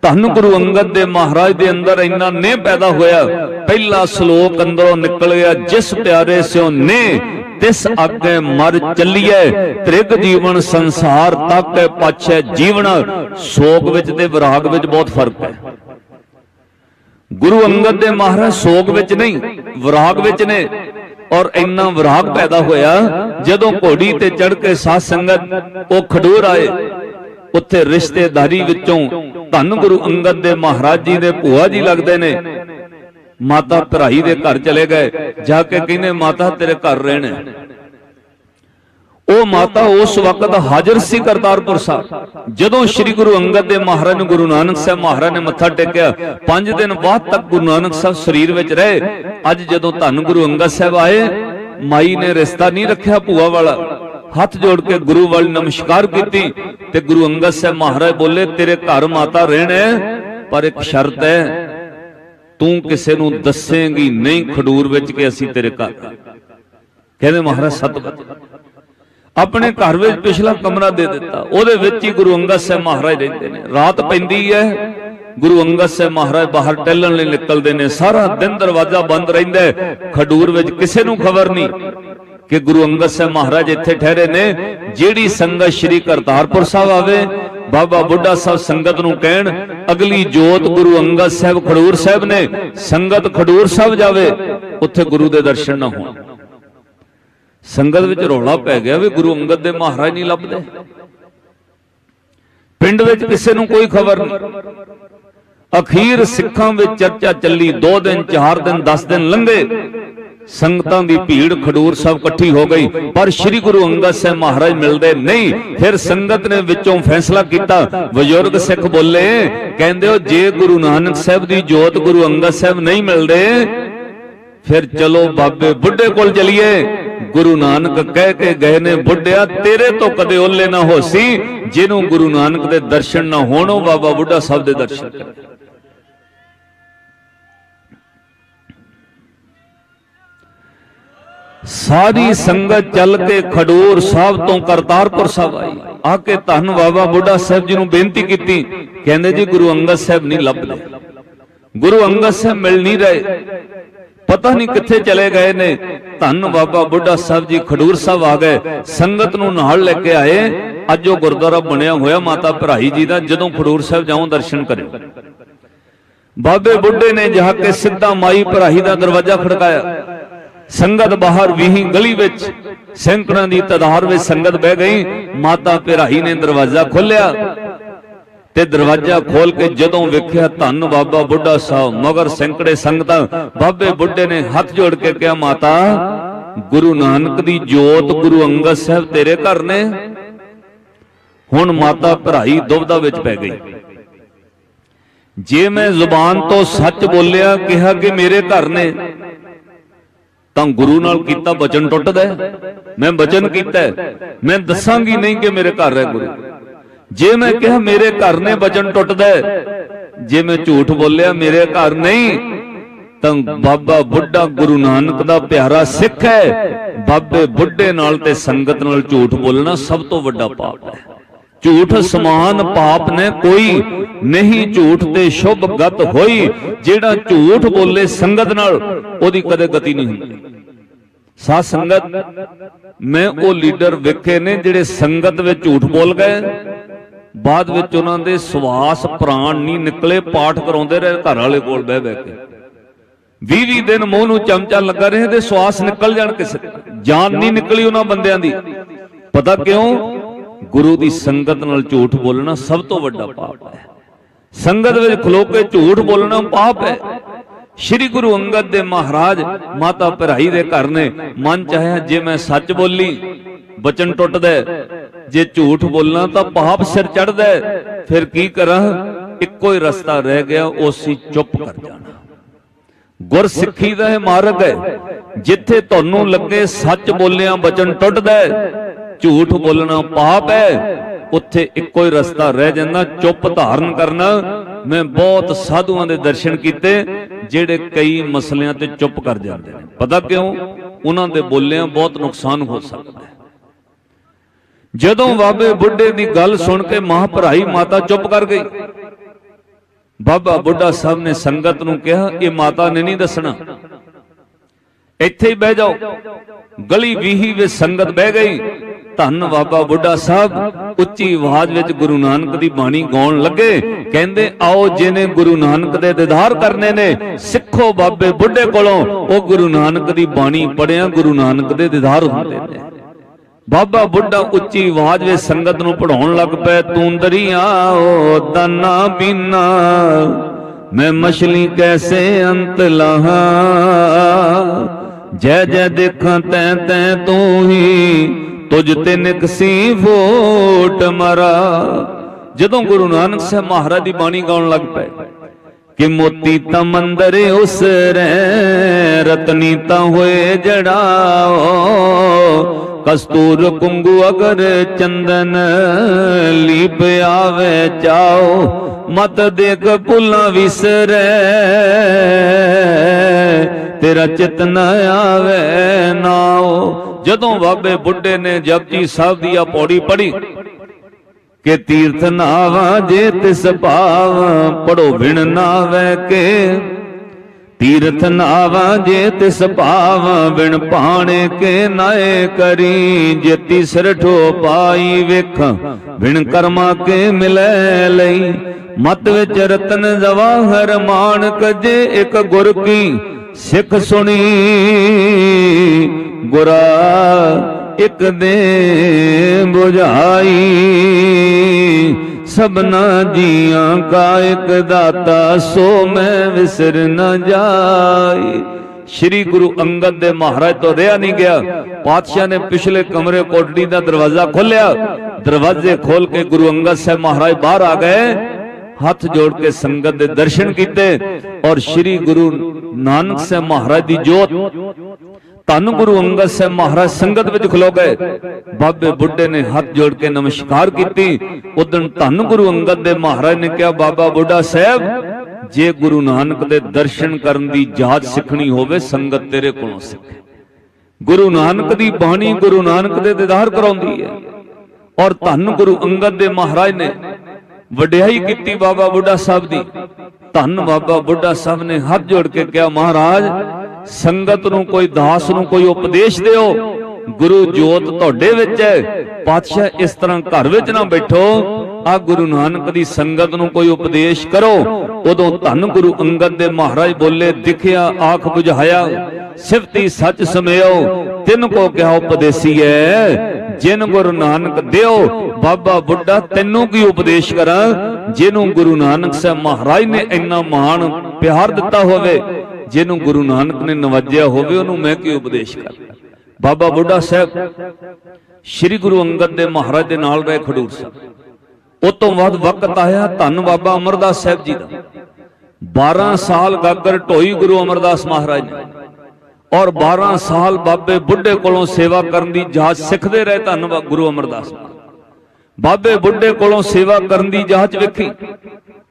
धन गुरु अंगद दे महाराज दे अंदर इन्ना ने पैदा होया। पहला श्लोक अंदरों निकल गया, जिस प्यारे स्यो ने तिस आगे मर चलिए, त्रिग जीवन संसार तक पाछे जीवना। सोग विच ते विराग विच बहुत फर्क है। गुरु अंगद दे महाराज सोग विच नहीं, विराग विच ने। और इन्ना विराग पैदा होया जदों घोड़ी ते चढ़ के साध संगत वो खडूर आए। उत्थे रिश्तेदारी विचों धन गुरु अंगद दे महाराज जी दे भूआ जी लगदे ने, माता भराई दे घर चले गए। जाके कहने माता तेरे घर रहने। ਉਹ माता उस वक्त हाजिर सी करतारपुर साहब। जदों श्री गुरु अंगद देव महाराज ने गुरु नानक साहब महाराज ने मत्था टेकिया, 5 दिन बाद तक गुरु नानक साहब शरीर विच रहे। अज जदों धन गुरु अंगद साहब आए, माई ने रिश्ता नहीं रखा भूआ वाला, हाथ जोड़ के गुरु वाल नमस्कार की ते गुरु अंगद साहब महाराज बोले तेरे घर माता रहने, पर एक शर्त है, तू किसी नूं दसेंगी नहीं खडूर विच कि असीं तेरे घर। कहते महाराज 7 बजे अपने घर में पिछला कमरा दे दिता, ਉਹਦੇ ਵਿੱਚ ही गुरु अंगद साहब महाराज रहते हैं। रात पैंदी है, गुरु अंगद साहब महाराज बाहर टहलण लई निकलते हैं। सारा दिन दरवाजा बंद रहिंदा है। खडूर विच किसी नूं खबर नहीं कि गुरु अंगद साहब महाराज इत्थे ठहरे ने। जिहड़ी संगत श्री करतारपुर साहब आवे, बाबा बुढ़ा साहब संगत नूं कहण अगली जोत गुरु अंगद साहब खडूर साहब ने, संगत खडूर साहब जावे, उत्थे गुरु दे दर्शन ना होण। संगत विच रौला पै गया भी गुरु अंगद दे महाराज नहीं लभदे। पिंड विच किसी नूं कोई खबर नहीं। अखीर सिखां विच चर्चा चली। 2 दिन 4 दिन 10 दिन लंघे, संगतां दी भीड़ खडूर साहब इकट्ठी हो गई, पर श्री गुरु अंगद साहब महाराज मिलदे नहीं। फिर संगत ने विचों फैसला किया। बजुर्ग सिख बोले, कहंदे जे गुरु नानक साहब दी जोत गुरु अंगद साहब नहीं मिलदे, फिर चलो बाबे बुढ़े कोल चलिए। गुरु नानक कह के गए ने, बुढ़िया तेरे तो कदे ओले ना होसी, जिन्हों गुरु नानक दे दर्शन ना होणो बाबा बुढ़ा साहब दे दर्शन करे। सारी संगत चल के खडूर साहब तो करतारपुर साहब आई। आके धन बाबा बुढ़ा साहब जी नूं बेनती की। कहंदे जी गुरु अंगद साहब नहीं लभदे, गुरु अंगद साहब मिल नहीं रहे, पता नहीं किथे चले गए ने। धन बाबा बुढ़ा साहब जी खडूर साहब आ गए, संगत नूं नाल लेके आए। अज वो गुरुद्वारा बनया होया माता भराई जी दा, जदों खडूर साहब जाओ दर्शन करे। बाबे बुढ़े ने जाके सीधा माई भराई दा दरवाजा खड़काया। संगत बाहर वीही गली विच सैकड़ों की तादाद में संगत बह गई। माता भराई ने दरवाजा खोलिया ते दरवाजा खोल के जदों वेख्या धन बाबा बुढ़ा साहब मगर सैकड़े संगतां। बाबे बुढ़े ने हाथ जोड़ के कहा, माता गुरु नानक दी जोत गुरु अंगद साहब तेरे घर ने। हुण माता भराई दुविधा विच पै गई। जे मैं जुबान तो सच बोलिया कहा कि मेरे घर ने, तां गुरु नाल कीता वचन टुटदा है। मैं वचन कीता है, मैं दसांगी नहीं कि मेरे घर है गुरु। जे मैं कहा मेरे घर ने, वचन टुटदा है। जे मैं झूठ बोलिया मेरे घर नहीं, तो बाबा बुढ़ा गुरु नानक दा प्यारा सिख है। बाबे बुढ़े नाल ते संगत नाल झूठ बोलना सब तो वड्डा पाप है। झूठ समान पाप ने कोई नहीं, झूठ ते शुभ गत होई। जेड़ा झूठ बोले संगत नाल ओदी कदे गति नहीं हुंदी। ਸਾਧ ਸੰਗਤ मैं वो लीडर वेखे ने जिहड़े संगत विच झूठ बोल गए, बाद विच उन्हां दे सवास प्राण नहीं निकले, पाठ कराउंदे रहे घर वाले कोल बह बह के 20-20 दिन मूँह नूं चमचा लगा रहे ते सवास निकल जाण, किसे जान नहीं निकली उन्हां बंदियां दी। पता क्यों? गुरु दी संगत नाल झूठ बोलना सब तो वड्डा पाप है। संगत विच खलो के झूठ बोलना पाप है। श्री गुरु अंगद दे महाराज माता भराई दे घर ने मन चाहे जे मैं सच बोली बचन टुटदा, जे झूठ बोलना तो पाप सिर चढ़दा, फिर की करा? इक्को ही रस्ता रह गया, उसी चुप कर जाना। गुर सिक्खी दा मार्ग है, जिथे तुहानू लगे सच बोलिया बचन टुटदा, झूठ बोलना पाप है, उत्थे इक्को ही रस्ता रह जांदा, चुप धारण करना। मैं बहुत साधुआं दे दर्शन कीते जिहड़े कई मसलियां ते चुप कर जाते हैं। पता क्यों? उन्हां दे बोलियां बहुत नुकसान हो सकता है। जदों बाबे बुढ़े दी गल सुन के महाभराई माता चुप कर गई, बाबा बुढ़ा साहब ने संगत नूं कहा, ये माता ने नहीं दसना, इत्थे ही बह जाओ। गली बीही विच संगत बह गई। धन बाबा बुढ़ा साहब उच्ची आवाज विच गुरु नानक दी बाणी गाउण लगे, कहंदे आओ जिन्हें गुरु नानक दे दीदार करने ने सिखो बाबे बुढ़े कोलों, ओ गुरु नानक दी बाणी पढ़िया गुरु नानक दे दीदार हुंदे ने। बाबा बुढ़ा उच्ची आवाज विच संगत नूं पढ़ाउण लग पए, तूं दरिया ओ दाना बीना, मैं मछली कैसे अंत लाहा, जय जय देखा तैं तैं तू ही, तुझ ते निकसी फूट मरा। जदों गुरु नानक साहब महाराज दी बाणी गाउण लग पे कि मोती ता मंदरे उस रे, रतनी ता होए जड़ाओ, कस्तूर कुंगू अगर चंदन, लीप आवे चाओ, मत देख भुला विसरे, तेरा चित न आवे नाओ। जदों बाबे बुढ़े ने जपजी साहब दी पौड़ी पढ़ी के तीर्थ नावा जे तिस पाव, पढ़ो बिन नावे के तीर्थ नावा जे तिस पाव, बिन पाने के नाए करी, जे तीसर ठो पाई वेख, बिन कर्मा के मिले लई, मत विच रतन जवाहर माणक, जे एक गुर की सिख सुनी, गुरा एक दे बुझाई, सबना जियां का एक दाता, सो मैं विसर न जाई। श्री गुरु अंगद दे महाराज तो रहा नहीं गया। पातशाह ने पिछले कमरे कोठड़ी का दरवाजा खोलिया, दरवाजे खोल के गुरु अंगद साहब महाराज बाहर आ गए, हाथ जोड़ के संगत दे दर्शन किते और श्री गुरु नानक साहब महाराज दी जोत धन गुरु अंगद साहब महाराज संगत विच खलो गए। बाबे बुढ़े ने हाथ जोड़ के नमस्कार की। उदन धन गुरु अंगद दे महाराज ने कहा, बाबा बुढ़ा साहब जे गुरु नानक दे दर्शन करन दी जाच सिखनी होवे संगत तेरे कोलों सिखे। गुरु नानक दी बाणी गुरु नानक दे दीदार कराउंदी है। और धन गुरु अंगद दे महाराज ने वडियाई की बाबा बुढ़ा साहब दी। धन बाबा बुढ़ा साहब ने हाथ जोड़ के कहा, महाराज संगत नूं कोई दास नूं कोई उपदेश दिओ, गुरु जोत तुहाडे विच है, पातशाह इस तरह घर विच ना बैठो, आ गुरु नानक दी संगत नूं कोई उपदेश करो। उदों धन गुरु अंगद दे महाराज बोले, दिखिया आख बुझाया सिफती सच समयो, तिन को क्या उपदेसी है, जिन गुरु नानक दिओ। बाबा बुढ़ा तेनों की उपदेश करा, जिन्हों गुरु नानक साहब महाराज ने इन्ना महान प्यार दिता होवे, जिन्हों गुरु नानक ने नवाजिया होवे, उन्होंने मैं की उपदेश कर। बाबा बुढ़ा साहब श्री गुरु अंगद दे महाराज दे नाल रहे खडूर साहब। उस तो बाद वक्त आया धन बाबा अमरदास साहब जी का। 12 साल गागर ढोई गुरु अमरदास महाराज ने, और 12 साल बाबे बुढ़े कोलों सेवा करन दी जाच सिखदे रहे। धन गुरु अमरदास बाबे बुढ़े कोलों सेवा करन दी जाच वेखी,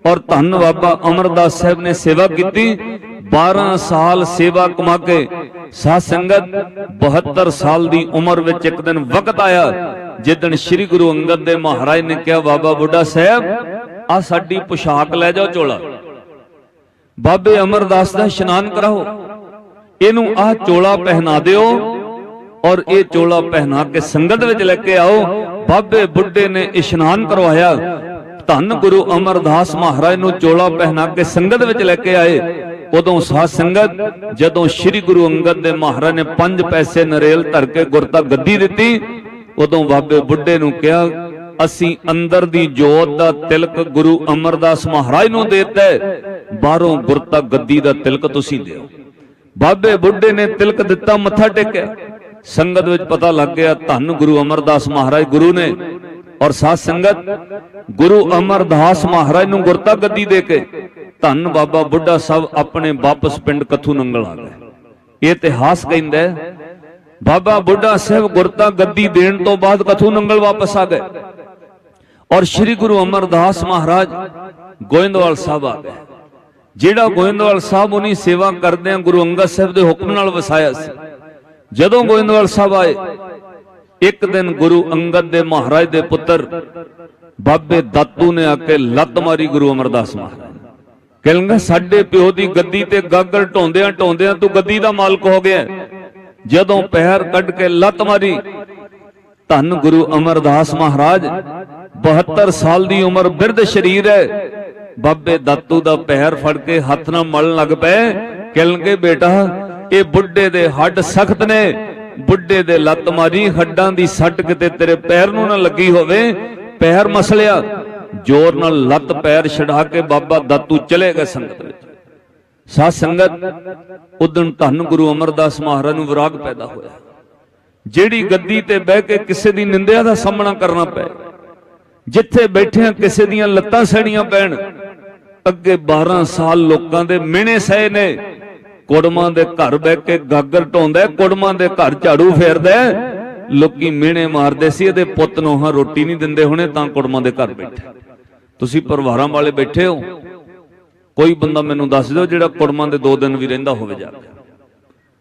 और धन बाबा अमरदास साहब ने सेवा की। 12 साल सेवा कमा के साध संगत 72 साल दी उम्र विच एक दिन वक्त आया जिदन श्री गुरु अंगद देव महाराज ने कहा, बाबा बुढ़ा साहब आ साडी पोशाक लै जाओ चोला, बाबे अमरदास दा इशनान कराओ, इनू आ चोला पहना दिओ और ये चोला पहना के संगत विच लेके आओ। बाबे बुढ़े ने इशनान करवाया, धन गुरु अमरदास महाराज नूं चोला पहना के संगत विच लेके आए। उदों साध संगत जदों श्री गुरु अंगद दे महाराज ने 5 पैसे नरेल धर के गुरता गद्दी दिती, उदों बाबे बुढ़े नूं कहा असीं अंदर दी जोत दा तिलक गुरु अमरदास महाराज नूं देता है, बाहरों गुरता गद्दी दा तिलक तुसीं दिओ। बाबे बुढ़े ने तिलक दिता, मत्था टेकिया। संगत विच पता लग गया धन गुरु अमरदास महाराज गुरु ने। और साध संगत गुरु अमरदास महाराज नूं गुरता गद्दी दे के धन बाबा बुढ़ा साहब अपने वापस पिंड कथू नंगल आ गए। ये इतिहास कहंदा है बाबा बुढ़ा साहब गुरता गद्दी देण तो बाद कथू नंगल वापस आ गए और श्री गुरु अमरदास महाराज गोइंदवाल साहब आ गए। जेड़ा गोइंदवाल साहब उन्हीं सेवा करदे गुरु अंगद साहब दे हुक्म नाल वसाया सी। जदों गोइंदवाल साहब आए, एक दिन गुरु अंगद दे महाराज दे पुत्र बाबे दातू ने आके लत मारी गुरु अमरदास महाराज। कहलंगा साडे प्यो दी गद्दी ते गागर ढोंदियां ढोंदियां तू गद्दी दा मालक हो गया। जदों पैर कट के लत मारी, धन गुरु अमरदास महाराज 72 साल दी उम्र, बिरध शरीर है। बाबे दातू दा पैर फड़ के हथ नाल मलण लग पे। कहलंगे बेटा ये बुढ़े दे हड्ड सख्त ने, बुढ़े दे लत मारी, हड्डां दी सट किते तेरे पैर नूं ना लगी होवे। पैर मसलिया, जोर नाल लत पैर छड़ा के बाबा दातू चले गए संगत विच। साध संगत उदन धन गुरु अमरदास महाराज नूं विराग पैदा होया। जेड़ी गद्दी ते बह के किसे दी निंदिया दा सामना करना पै, जिथे बैठे किसे दियां लत्तां सड़ियां पैण। अगे 12 साल लोकां दे मिहणे सहे ने। कुड़मां दे घर बह के गागर ढोंदा, कुड़मां दे घर झाड़ू फेरदा। लोकी मिहणे मारदे सी इहदे पुੱਤ ਨੂੰ ਹਾਂ रोटी नहीं दिंदे होने तां कुड़मां दे घर बैठे। तुसीं परिवारां वाले बैठे हो, कोई बंदा मैनूं दस दिओ जिहड़ा कुड़मां दे 2 दिन भी रहिंदा होवे जाके।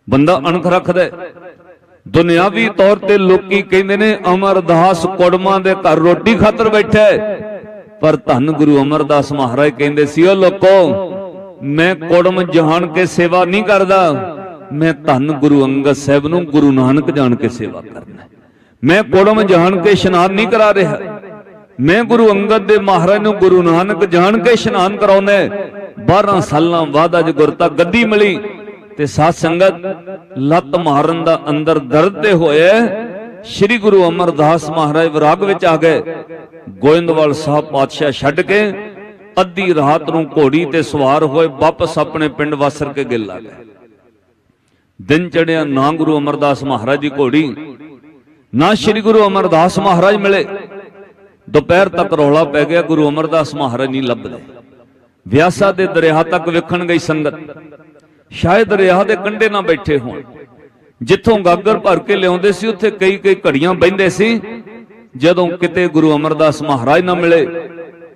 बंदा अणख रखदा है। दुनियावी तौर ते लोकी कहंदे ने अमरदास कुड़मां दे घर रोटी खातर बैठा है, पर धन गुरु अमरदास महाराज कहंदे सी ओ लोको मैं कुड़म जान के सेवा नहीं करदा, मैं धन गुरु अंगद साहब नूं गुरु नानक जान के सेवा करना। मैं कुड़म जान के इशनान नहीं करा रहा, मैं गुरु अंगद दे महाराज नूं गुरु नानक जान के इशनान कराउना। 12 सालां बाद अज गुरता गद्दी मिली ते साध संगत लत मारन दा अंदर दर्द ते होए। श्री गुरु अमरदास महाराज विराग विच आ गए। गोइंदवाल साहब पातशाह छड्ड के अद्धी रात नूं घोड़ी ते सवार होए वापस अपने पिंड वासर के गिल आ गए। दिन चढ़िया ना गुरु अमरदास महाराज की घोड़ी, ना श्री गुरु अमरदास महाराज मिले। दोपहर तक रौला पै गया, गुरु अमरदास महाराज नहीं लभदे। व्यासा दे दरिया तक वेखण गई संगत, शायद दरिया दे कंढे ना बैठे होण। जिथों गागर भर के लियाउंदे सी उत्थे कई कई घड़ियां बहिंदे सी। जदों किते गुरु अमरदास महाराज ना मिले,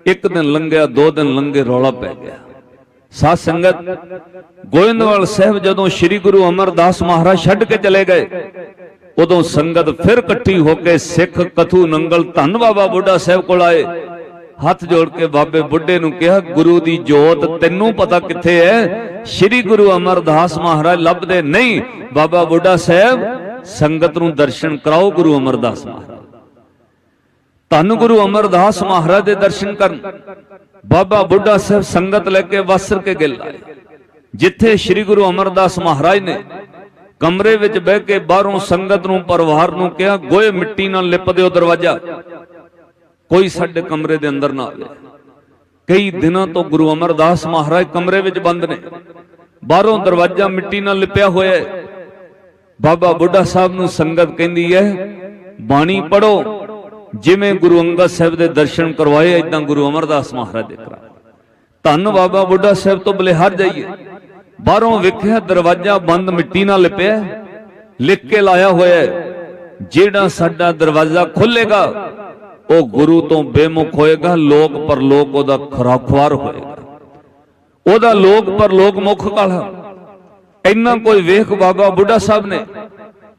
एक दिन लंघिया, 2 दिन लंघे, रौला पै गया। साध संगत गोइंदवाल साहब जदों श्री गुरु अमरदास महाराज छड्ड के चले गए, उदों संगत फिर इकट्ठी होकर सिख कथू नंगल धन बाबा बुढ़ा साहब कोल आए। हाथ जोड़ के बाबे बुढ़े नूं कहा गुरु दी जोत तैनूं पता किथे है? श्री गुरु अमरदास महाराज लभदे नहीं। बाबा बुढ़ा साहब संगत नूं दर्शन कराओ गुरु अमरदास महाराज। धन गुरु अमरदास महाराज दे दर्शन करन बाबा बुढ़ा साहब संगत लेके वासर के गिल आए। जिथे श्री गुरु अमरदास महाराज ने कमरे विच बह के बाहरों संगत नूं परिवार नूं कहा गोए मिट्टी नाल लिप दिओ दरवाजा, कोई साडे कमरे दे अंदर ना आवे। कई दिनों तो गुरु अमरदास महाराज कमरे विच बंद ने, बाहरों दरवाजा मिट्टी नाल लिपिया होया है। बाबा बुढ़ा साहब नूं संगत कहंदी है बाणी पढ़ो, जिवें गुरु अंगद साहब दे दर्शन करवाए इदां गुरु अमरदास महाराज दे करा। धन बाबा बुढ़ा साहब तो बलिहार जाइए, बाहरों वेख्या दरवाजा बंद मिट्टी नाल लिपिया, लिख के लाया होया है जेड़ा साडा दरवाजा खुलेगा वो गुरु तो बेमुख होएगा, लोक परलोक ओदा खराखवार होएगा, ओदा लोक परलोक मुख काला। इन्ना कोई वेख बाबा बुढ़ा साहब ने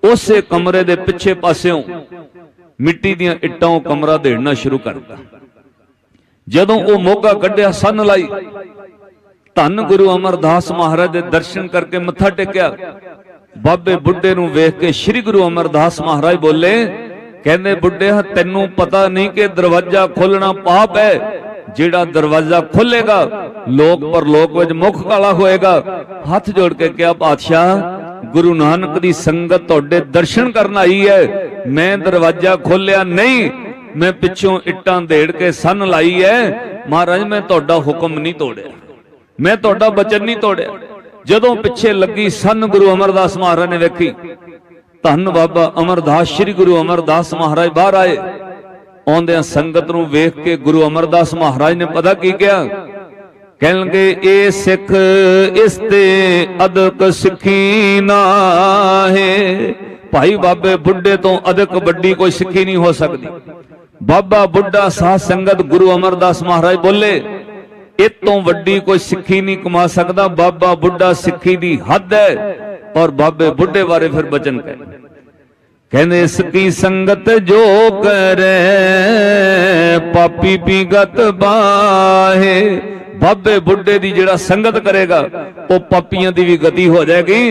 उसे कमरे दे पिछे पासेओं मिट्टी दियां इट्टां कमरा देना शुरू कर दिता। जदों वो मोगा कढ़िया सन लाई, धन गुरु अमरदास महाराज दे दर्शन करके मत्था टेकिया, बाबे बुढ़े नूं वेख के श्री गुरु अमरदास महाराज बोले, कहंदे बुढ़िया तैनूं पता नहीं कि दरवाजा खोलना पाप है, जेड़ा दरवाजा खोलेगा लोक परलोक विच मुख काला होएगा। हाथ जोड़ के कहा पातशाह गुरु नानक दी संगत तुहाडे दर्शन करन आई है, मैं दरवाजा खोलिया नहीं, मैं पिछों इट्टां देड़ के सन लाई है। महाराज मैं तुहाडा हुक्म नहीं तोड़िया, मैं तुहाडा वचन नहीं तोड़िया। जदों पिछे लगी सन गुरु अमरदास महाराज ने वेखी, धन बाबा अमरदास श्री गुरु अमरदास महाराज बाहर आए। आउंदियां संगत नूं वेख के गुरु अमरदास महाराज ने पता की कहा, कहण लगे ए सिख इस ते अदक सिखी ना है। भाई बाबे बुढ़े तो अदक बड़ी कोई सिखी नहीं हो सकती। बाबा बुढ़ा साध संगत गुरु अमरदास महाराज बोले, इतों वड्डी कोई सिखी नहीं कमा सकता। बाबा बुढ़ा सिखी दी हद है। और बाबे बुढ़े बारे फिर बचन कहने, इसकी संगत जो करे पापी पीगत बाहे। बाबे बुढ़े दी जेड़ा संगत करेगा वो पापियां दी भी गति हो जाएगी।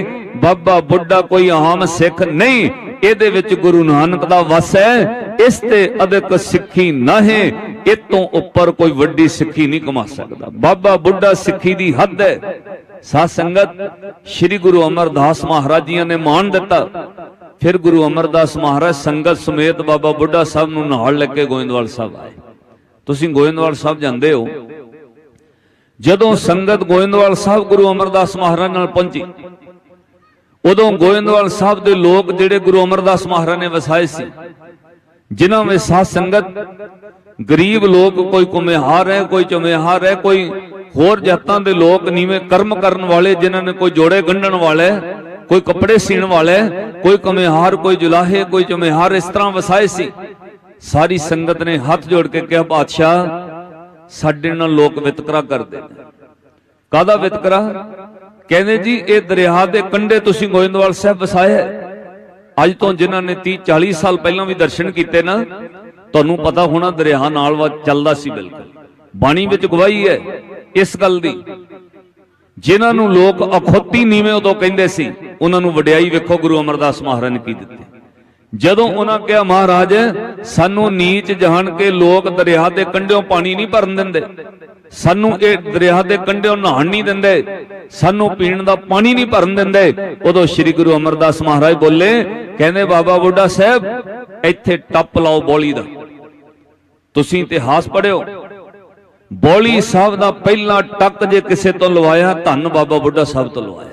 बाबा बुढ़ा कोई आम सिख नहीं, ਇਹਦੇ ਵਿੱਚ गुरु नानक दा वस है। इस ते अदक सिखी ना है, इतों उपर कोई वड्डी सिखी नहीं कमा सकता। बाबा बुढ़ा सिखी दी हद है। साध संगत श्री गुरु अमरदास महाराज जी ने मान दिता। फिर गुरु अमरदास महाराज संगत समेत बाबा बुढ़ा साहब नूं नाल लेके गोविंदवाल साहब आए। तुसीं गोविंदवाल साहब जांदे हो, जदों संगत गोविंदवाल साहब गुरु अमरदास महाराज नाल पहुंची, उदों गोविंदवाल साहब दे लोग जिहड़े गुरु अमरदास महाराज ने वसाए सी, जिन्हां में साध संगत गरीब लोग, कोई कुम्हार है, कोई चुम्हार है, कोई होर जातां दे लोग, नीवें कर्म करन वाले, जिन्हां ने कोई जोड़े गंढण वाले, कोई कपड़े सीण वाले, कोई कुम्हार, कोई जुलाहे, कोई चुम्हार, इस तरह वसाए सी। सारी संगत ने हाथ जोड़ के कहा, पातशाह साडे नाल लोक वितकरा करदे ने। काहदा वितकरा? कहने जी ये दरिया के कंढे तुसीं गोविंदवाल साहब वसाया। अज तो जिन्हां ने 30-40 साल पहला भी दर्शन किए ना, तुहानूं पता होना दरिया नाल चलदा सी। बिल्कुल बाणी विच गवाही है इस गल दी। जिन्हां नूं लोक अखोती नीवें उदों कहिंदे सी, उन्हां नूं वडियाई वेखो गुरु अमरदास महाराज ने की दित्ती। जदों उन्हां कहा, महाराज सानू नीच जान के लोग दरिया के कंढियों पानी नहीं भरन दिंदे, सानू ये दरिया के कंढियों नहाण नहीं दिंदे, सानू पीण दा पानी नहीं भरन दिंदे। उदों श्री गुरु अमरदास महाराज बोले, कहने बाबा बुढ़ा साहब इत्थे टप लाओ बौली दा। तुसीं इतिहास पढ़ियो, बौली साहब दा पहला टक जे किसे तो लवाया, धन बाबा बुढ़ा साहब तो लवाया।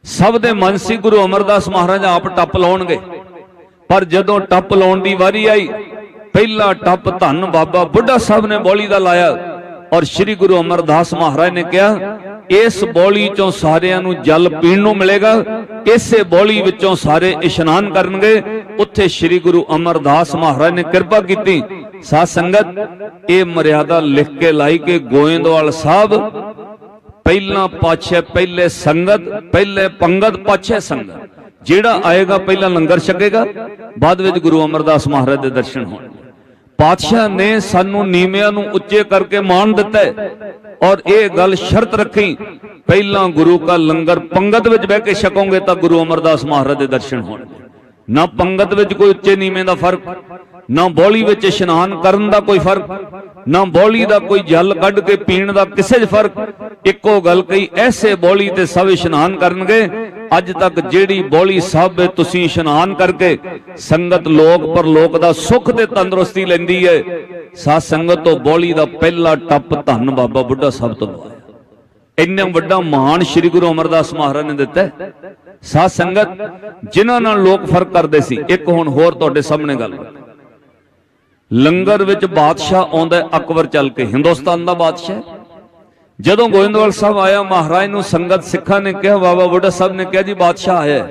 सब दे मन सी गुरु अमरदास महाराज आप टप लाउणगे, पर जदों टप लाउण दी वारी आई, पहला टप धन बाबा बुढ़ा साहब ने बौली दा लाया। और श्री गुरु अमरदास महाराज ने कहा, इस बौली चों सारियां नूं जल पीण नूं मिलेगा, इसे बौली विचों सारे इशनान करनगे। उत्थे श्री गुरु अमरदास महाराज ने कृपा कीती। साध संगत ये मर्यादा लिख के लाई के गोविंदवाल साहब पहला पातशाह, पहले संगत, पहले पंगत, पातशाह संगत, जेड़ा आएगा पहला लंगर छकेगा, बाद विच गुरु अमरदास महाराज दे दर्शन होणगे। पातशाह ने सानू नीमियां नूं उच्चे करके मान दिता है। और ये गल शर्त रखी, पहला गुरु का लंगर पंगत विच बह के छकोगे तो गुरु अमरदास महाराज दे दर्शन होणगे। ना पंगत विच कोई उच्चे नीवें दा फर्क, ना बौली विच इशनान करन दा कोई फर्क, ना बौली दा कोई जल कढ के पीण दा किसे च फर्क। इक्को गल कही, ऐसे बौली ते सब इशनान करनगे। अज तक जेड़ी बौली साहब तुसीं इशनान करके संगत लोक पर लोक दा सुख ते तंदुरुस्ती लैंदी है, साध संगत तो बौली दा पहला टप धन बाबा बुढ़ा साहब तो लवाया। इन्ना वड्डा महान श्री गुरु अमरदास महाराज ने दिता है। साध संगत जिन्हां नाल लोक फर्क करदे सी, एक हुण होर तुहाडे सामने गल, लंगर विच बादशाह आउंदा अकबर चल के, हिंदुस्तान दा बादशाह। जदों गोविंदवाल साहब आया, महाराज नूं संगत सिखा ने कहा, बाबा बुढ़ा साहब ने कहा जी बादशाह आया,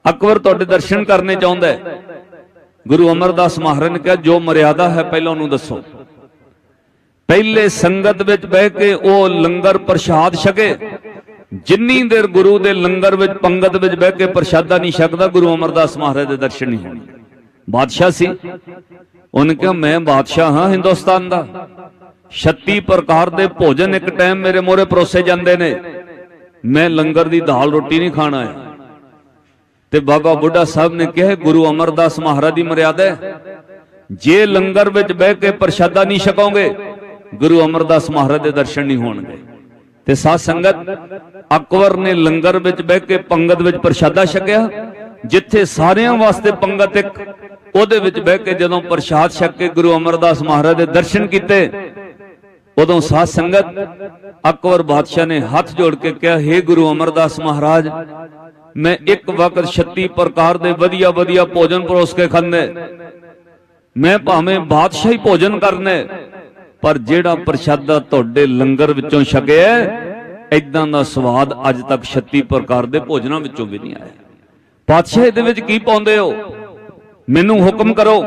अकबर तुहाडे दर्शन करने चाहुंदा है। गुरु अमरदास महाराज ने कहा, जो मर्यादा है पहले उन्होंने दसो। पहले संगत विच बह के वो लंगर प्रसाद छके, जिन्नी देर गुरु दे लंगर विच पंगत विच बह के प्रसादा नहीं छकदा, गुरु अमरदास महाराज दे दर्शन नहीं होणे। बादशाह सी, उन्हें कहा मैं बादशाह हाँ हिंदुस्तान दा, 36 प्रकार दे भोजन एक टाइम मेरे मोरे परोसे जाते ने, मैं लंगर दी दाल रोटी नहीं खाना है। ते बाबा बुढ़ा साहब ने कहा गुरु अमरदास महाराज की मर्यादा है, जे लंगर विच बह के प्रशादा नहीं छकोगे गुरु अमरदास महाराज के दर्शन नहीं होणगे। ते साध संगत अकबर ने लंगर विच बह के पंगत विच प्रशादा छकिया, जिथे सारियां वास्ते पंगत एक, ओदे विच बह के जदों प्रशाद छक के गुरु अमरदास महाराज के दर्शन किते, उदों साध संगत अकबर बादशाह ने हाथ जोड़ के कहा, हे गुरु अमरदास महाराज, मैं एक वक्त 36 प्रकार दे वधिया वधिया भोजन परोस के खाने, मैं भावें बादशाही भोजन करने, पर जेड़ा प्रशादा तुहाडे लंगर विचों छकिया इदां दा स्वाद अज तक 36 प्रकार दे भोजनां विचों भी नहीं आया। पातशाह इहदे विच की पाउंदे हो, मैनूं हुक्म करो,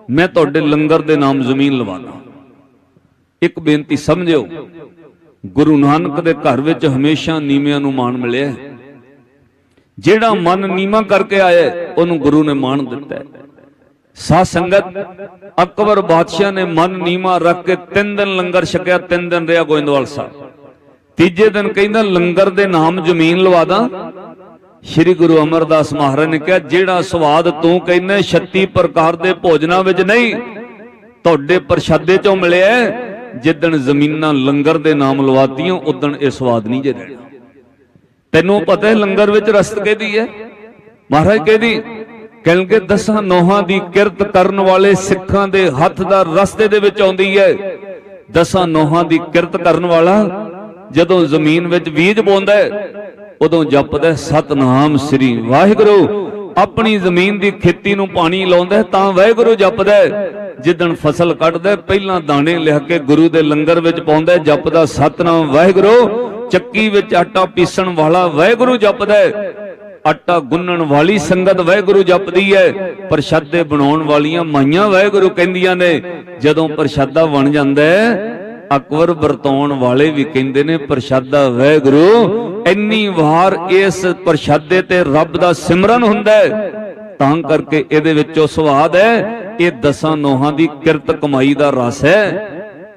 मैं तुहाडे लंगर दे नाम जमीन लवाना। एक बेनती समझिओ, गुरु नानक दे घर विच हमेशा नीवियां नूं मान मिलिआ है। जेड़ा मन नीवा करके आया उन्होंने गुरु ने मान दिता है। साध संगत अकबर बादशाह ने मन नीवा रख के 3 दिन लंगर छकिया, 3 दिन रहा गोइंदवाल साहब। तीजे दिन कहंदा लंगर दे नाम जमीन लवा दा। श्री गुरु अमरदास महाराज ने कहा, जेड़ा स्वाद तू कहना 36 प्रकार दे भोजना विच नहीं तुहाडे प्रशादे चों मिलिआ, जिदन जमीनां लंगर दे नाम लवातियां उदन यह स्वाद नहीं जे रहना। तैनूं पता है लंगर विच रसद कहदी है, महाराज कहदी कहणगे 10 नोहां दी किरत करन वाले सिखां दे हथ दा रस्ते दे विच आउंदी है। 10 नोहां दी किरत करन वाला जदों जमीन विच बीज बोंदा है उदों जपदा है सतनाम श्री वाहिगुरू। अपनी जमीन दी खेती नूं पानी लाउंदा है तां वाहिगुरू जपदा है। जिदन फसल कटदा है पहलां दाणे लिख के गुरु दे लंगर विच पाउंदा है, जपदा सतनाम वाहिगुरू। चक्की विच आटा पीसण वाला वाहिगुरू जपदा है, आटा गुन्नण वाली संगत वाहिगुरू जपदी है, प्रशादे बनाउण वालियां माइयां वाहिगुरू कहंदियां ने। जदों प्रशादा बन जांदा है अकबर वरताउण वाले भी कहंदे ने प्रशादा वाहिगुरू। इन्नी वार इस प्रशादे ते रब दा सिमरन हुंदा है, तां करके इहदे विचों स्वाद है। ये 10 नोहां दी किरत कमाई दा रस है।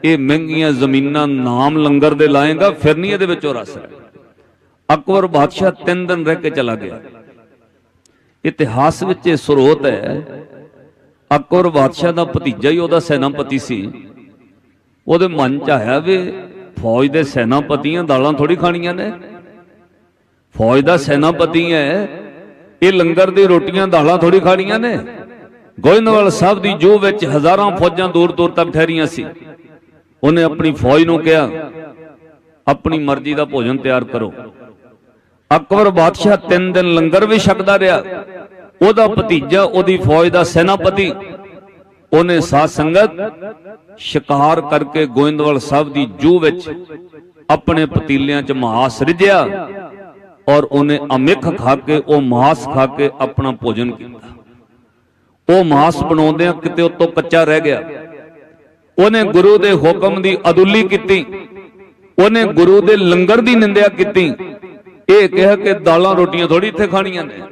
ये महंगियां जमीनां नाम लंगर दे लाएगा फिर नहीं इहदे विचों रस है। अकबर बादशाह 3 दिन रह के चला गया। इतिहास विच स्रोत है, अकबर बादशाह दा भतीजा ही ओहदा सेनापति सी। ओहदे मन च आया भी फौज दे सेनापतियां दालां थोड़ी खाणियां ने, फौज दा सेनापति है ये लंगर दी रोटियां दालां थोड़ी खाणियां ने। गोइंदवाल साहब दी जो विच हजारां फौजां दूर दूर तक ठहरियां सी। उन्हें अपनी फौज नूं कहा अपनी मर्जी दा भोजन तैयार करो। अकबर बादशाह 3 दिन लंगर भी छकदा रहा। ओहदा भतीजा ओहदी फौज दा सेनापति उन्हें साध संगत शिकार करके गोइंदवाल साहब दी जूह विच अपने पतीलियां च मांस रिझिया और उन्हें अमिख खा के वह मांस खा के अपना भोजन किया। वह मांस बनाउंदियां किते उत्तों कच्चा रह गया। उन्हें गुरु दे हुक्म दी अदुली की, उन्हें गुरु दे लंगर दी निंदिया की। यह कह के दालां रोटियां थोड़ी इत्थे खाणियां ने।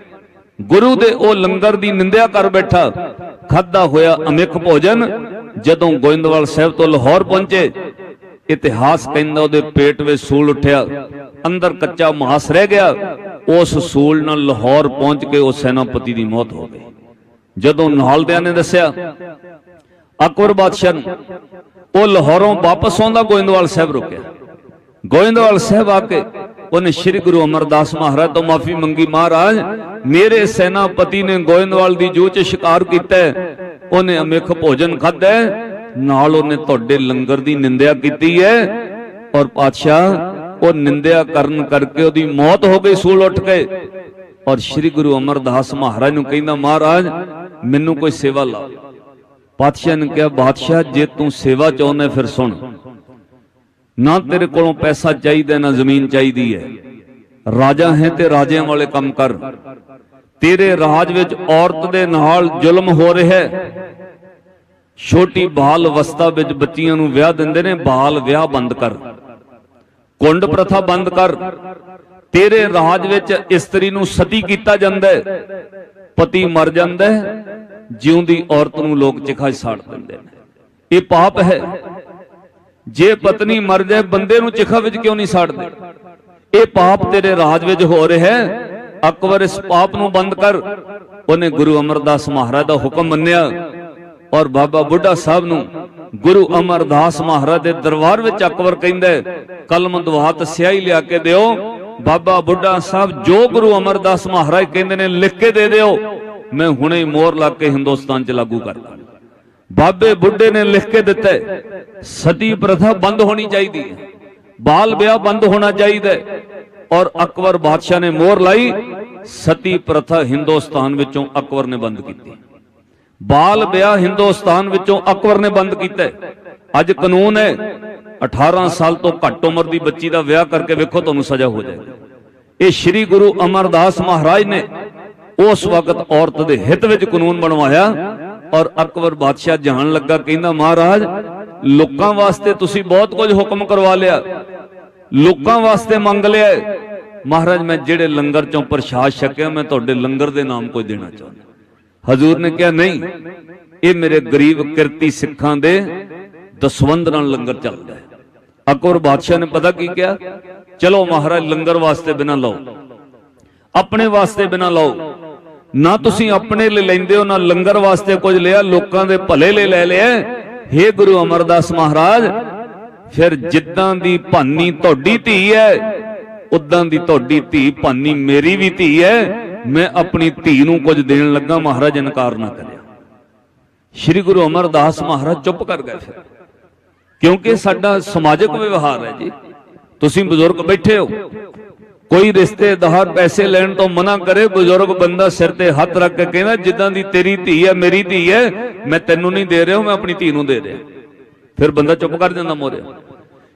गुरु दे ओ लंगर दी निंदिया कर बैठा। खादा होया अमिख भोजन जदों गोइंदवाल साहब तो लाहौर पहुंचे, इतिहास कहंदा उहदे पेट विच सूल उठिया, अंदर कच्चा मांस रह गया। उस सूल नाल लाहौर पहुंच के उस सेनापति की मौत हो गई। जदों नालदियां ने दस्सिया अकबर बादशाह वो लाहौरों वापस आउंदा गोइंदवाल साहब रुकिया। गोइंदवाल साहब आके उन्हें श्री गुरु अमरदास महाराज तो माफी मंगी, महाराज मेरे सेनापति ने गोइंदवाल दी जूह च शिकार कीता है, उन्हें अमिख भोजन खादा है, नाल उन्हें तुहाडे लंगर दी निंदिया कीती है और पातशाह वो निंदिया करन करके उहदी मौत हो गई सूल उठ के। और श्री गुरु अमरदास महाराज नूं कहंदा महाराज मैनू कोई सेवा ला। पातशाह ने कहा बादशाह जे तू सेवा चाहुंदा फिर सुन, ना तेरे कोलों पैसा चाहिए ना जमीन चाहिए है, राजा है ते राजियां वाले काम कर। तेरे राज विच औरत दे नाल जुल्म हो रहा है। छोटी बाल अवस्था विच बच्चियां नूं विआह दिंदे ने, बाल विआह बंद कर, कुंड प्रथा बंद कर। तेरे राज विच इस्त्री नूं सती कीता जांदा है, पति मर जांदा है, जिउंदी औरत नूं लोग चिखा साड़ दिंदे ने। ये पाप है। जे पत्नी मर जाए बंदे नूं चिखा विच क्यों नहीं साड़दे? ये पाप तेरे राज विच हो रहा है। अकबर इस पाप नूं बंद कर। उन्हें गुरु अमरदास महाराज का हुक्म मन्निया और बाबा बुढ़ा साहब नूं गुरु अमरदास महाराज के दरबार विच अकबर कहंदा कलम दवात स्याही लिया के दिओ। बाबा बुढ़ा साहब जो गुरु अमरदास महाराज कहंदे ने लिख के दे दिओ, मैं हुणे ही मोहर ला के हिंदुस्तान च लागू कर दा। बाबे बुढ़े ने लिख के दिता सती प्रथा बंद होनी चाहिए, बाल ब्याह बंद होना चाहिए। और अकबर बादशाह ने मोहर लाई, सती प्रथा हिंदुस्तान विचों अकबर ने बंद की, बाल ब्याह हिंदुस्तान विचों अकबर ने बंद किया। अज कानून है 18 साल तो घट उम्र की बच्ची का विआह करके वेखो तुहानूं सजा हो जाएगी। ये श्री गुरु अमरदास महाराज ने उस वक्त औरत के हित विच कानून बनवाया। और अकबर बादशाह जान लगा, कहंदा महाराज लोकां वास्ते तुसी बहुत कुछ हुक्म करवा लिया, लोकां वास्ते मंग लिया। महाराज मैं जेड़े लंगर चों प्रसाद छकिया मैं तुहाडे लंगर दे नाम कोई देना चाहुंदा। हजूर ने कहा नहीं, ये मेरे गरीब किरती सिखां दे दसवंध नाल लंगर चलदा है। अकबर बादशाह ने पता की किया, चलो महाराज लंगर वास्ते बिना लाओ, अपने वास्ते बिना लाओ, ना तुसी अपने ले लैंदे हो ना लंगर वास्ते कुछ लिया, लोकां दे भले ले लिया। हे गुरु अमरदास महाराज फिर जिद्दां दी भानी तुहाडी धी है उदां दी तुहाडी धी भानी मेरी भी धी है, मैं अपनी धी नूं कुछ देण लगा। महाराज इनकार ना करिया। श्री गुरु अमरदास महाराज चुप कर गए फिर, क्योंकि साडा समाजिक व्यवहार है जी। तुसीं बुजुर्ग बैठे हो, कोई रिश्तेदार पैसे लैण तो मना करे, बुजुर्ग बंदा सिर ते हथ रख के कहना जिद्दां दी तेरी धी है मेरी धी है, मैं तैनूं नहीं दे रहा, मैं अपनी धी नूं दे रहा। फिर बंदा चुप कर जांदा मोरे।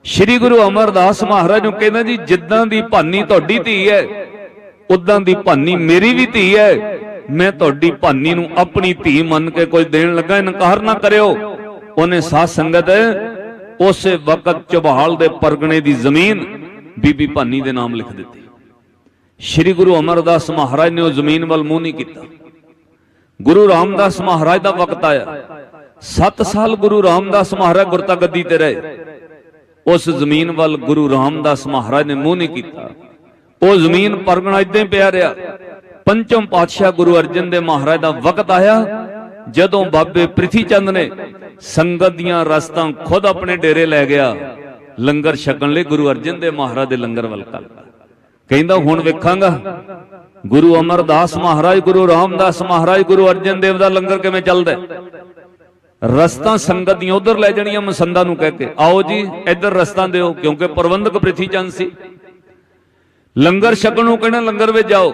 श्री गुरु अमरदास महाराज नूं कहना जी जिद्दां दी भानी तुहाडी धी है उदां दी भानी मेरी भी धी है, मैं तुहाडी भानी नूं अपनी धी मन के कुछ देण लगा, इनकार ना करियो। उन्हें साध संगत उस वक्त चौबहाल दे परगणे दी जमीन बीबी भानी दे नाम लिख दी। श्री गुरु अमरदास महाराज ने जमीन वाल मुंह नहीं किया। गुरु रामदास महाराज का वक्त आया, 7 साल गुरु रामदास महाराज गुरता गद्दी ते रहे। उस जमीन वाल गुरु रामदास महाराज ने मुंह नहीं किया। वो जमीन परगना इदां ही पिया रहा। पंचम पातशाह गुरु अर्जन देव महाराज का वक्त आया, जदों बाबे पृथी चंद ने संगत दियां रस्तां खुद अपने डेरे लै गया लंगर छकण लई। गुरु अर्जन देव महाराज दे लंगर वल कहंदा हुण वेखांगा गुरु अमरदास महाराज, गुरु रामदास महाराज, गुरु अर्जन देव दा लंगर किवें चलदा। रस्तां संगत दियां उधर लै जाणियां मसंदा नूं कह के, आओ जी इधर रस्तां दिओ, क्योंकि प्रबंधक पृथी चंद सी। लंगर छकण नूं कहना लंगर विच जाओ।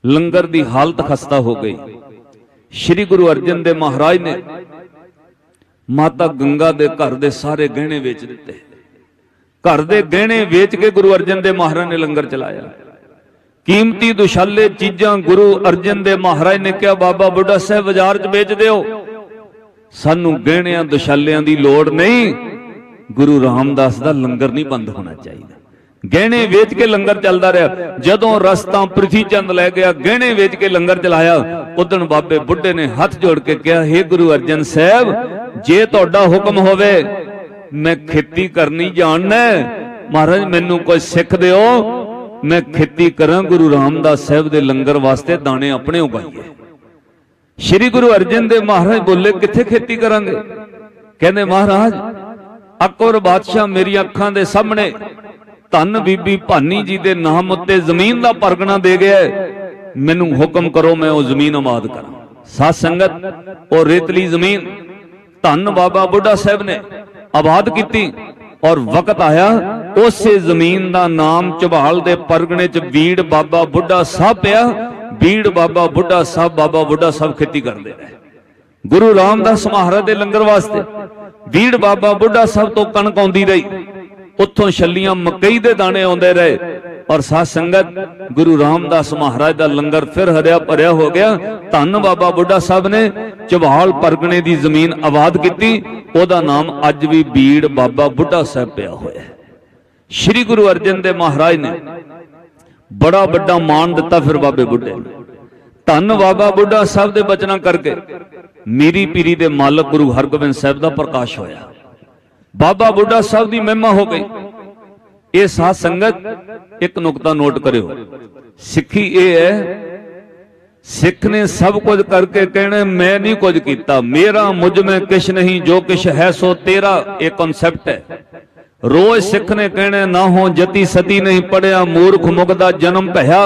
लंगर दी हालत खस्ता हो गई। श्री गुरु अर्जन देव महाराज ने माता गंगा दे घर दे सारे गहने वेच दिते। घर दे गहने वेच के गुरु अर्जन देव महाराज ने लंगर चलाया। कीमती दुशाले चीजां गुरु अर्जन देव महाराज ने कहा बाबा बुढ़ा साहब बाजार च बेच दिओ, सानू गहणियां दुशालियां दी लोड़ नहीं। गुरु रामदास दा लंगर नहीं बंद होना चाहिए। गहने वेच के लंगर चलता रहा। जदों रस्ता पृथी चंद लै गया, गहने वेच के लंगर चलाया। उदन बाबे बुढ़े ने हाथ जोड़ के कहा, हे गुरु अर्जन साहब जे तुहाडा हुक्म होवे मैं खेती करनी जानना, महाराज मैनू कोई सिख दिओ, मैं खेती करा। गुरु रामदास साहब दे लंगर वास्ते दाने अपने उगाइए। श्री गुरु अर्जन देव महाराज बोले किथे खेती करांगे? कहंदे महाराज अकबर बादशाह मेरी अखां दे सामने धन बीबी भानी जी दे नाम उत्ते जमीन दा परगना दे गया, मैनू हुक्म करो मैं वो जमीन आबाद करा। साध संगत और रेतली जमीन धन बाबा बुढ़ा साहब ने आबाद की। और वक्त आया उस जमीन का नाम चौबहाल दे परगने च बीड़ बाबा बुढ़ा साहब पिया। बीड़ बाबा बुढ़ा साहब, बाबा बुढ़ा साहब खेती करते रहे गुरु रामदास महाराज दे लंगर वास्ते। बीड़ बाबा बुढ़ा साहब तो कणक आउंदी रही, उत्थों छलियां मकई दे दाने आउंदे रहे। और साध संगत गुरु रामदास महाराज दा लंगर फिर हरिया भरिया हो गया। धन बाबा बुढ़ा साहब ने चौबहाल परगने दी जमीन आबाद की। ओदा नाम अज भी बीड़ बाबा बुढ़ा साहब पिया होया है। श्री गुरु अर्जन देव महाराज ने बड़ा बड़ा मान दिता फिर बाबे बुढ़े ने। धन बाबा बुढ़ा साहब दे बचना करके मीरी पीरी दे मालक गुरु हरगोबिंद साहब दा प्रकाश होया। बाबा बुढ़ा साहब दी महिमा हो गई। ये साध संगत एक नुकता नोट करियो, सिक्खी ये है, सिख ने सब कुछ करके कहने मैं नहीं कुछ किया, मेरा मुझ में किश नहीं, जो किश है सो तेरा, एक कॉन्सेप्ट है। रोज सिख ने कहने ना हो जति सती नहीं पढ़िया, मूर्ख मुगदा जन्म भया,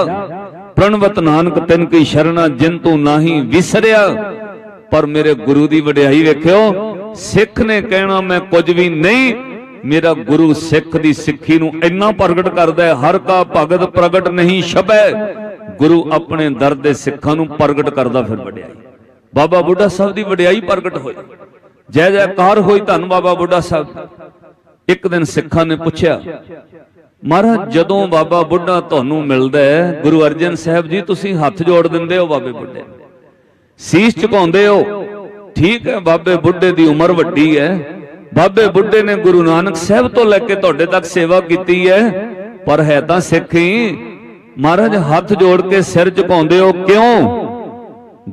प्रणवत नानक तिन की शरणा जिन तू नाही विसरिया। पर मेरे गुरु की वडियाई वेखियो, सिख ने कहना मैं कुछ भी नहीं, मेरा गुरु सिख की सिक्खी नूं इन्ना प्रगट करदा है, हर का भगत प्रगट नहीं छपै, गुरु अपने दर दे सिखां नूं प्रगट करदा फिर वडियाई। बाबा बुढ़ा साहब की वडियाई प्रगट होई, जय जयकार होई धन बाबा बुढ़ा साहब। एक दिन सिखां ने पूछया, महाराज जदों बाबा बुढ़ा तुहानूं मिलदा है, गुरु अर्जन साहब जी तुसीं हथ जोड़ दिंदे हो बाबे बुढ़े, सीस झुकाउंदे हो, ठीक है बाबे बुढ़े की उम्र वड्डी है, बाबे बुढ़े ने गुरु नानक साहब तो लैके तुहाडे तक सेवा की है, पर है तां सिख ही। महाराज हाथ जोड़ के सिर झुकाउंदे हो क्यों?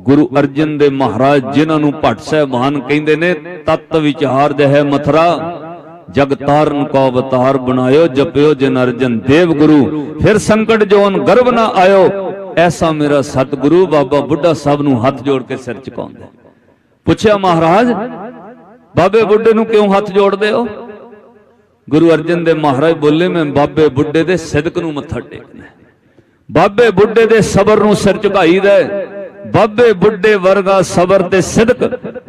गुरु अर्जन दे महाराज जिन्हां नूं भट्ट साहिबान कहिंदे ने, तत विचार जह मथुरा, जग तारन को अवतार बनायो, जपियो जिन अर्जन देव गुरु, फिर संकट जोन गर्भ ना आयो, ऐसा मेरा सतगुरु। बाबा बुढ़ा साहब नूं हाथ जोड़ के सिर झुकाउंदे। पूछया महाराज बाबे बुढ़े नूं क्यों हाथ जोड़दे हो? गुरु अर्जन दे महाराज बोले, मैं बाबे बुढ़े दे सिदक नूं मत्था टेकना, बाबे बुढ़े दे सबर नूं सिर झुकाई दे, बाबे बुढ़े वर्गा सबर ते सिदक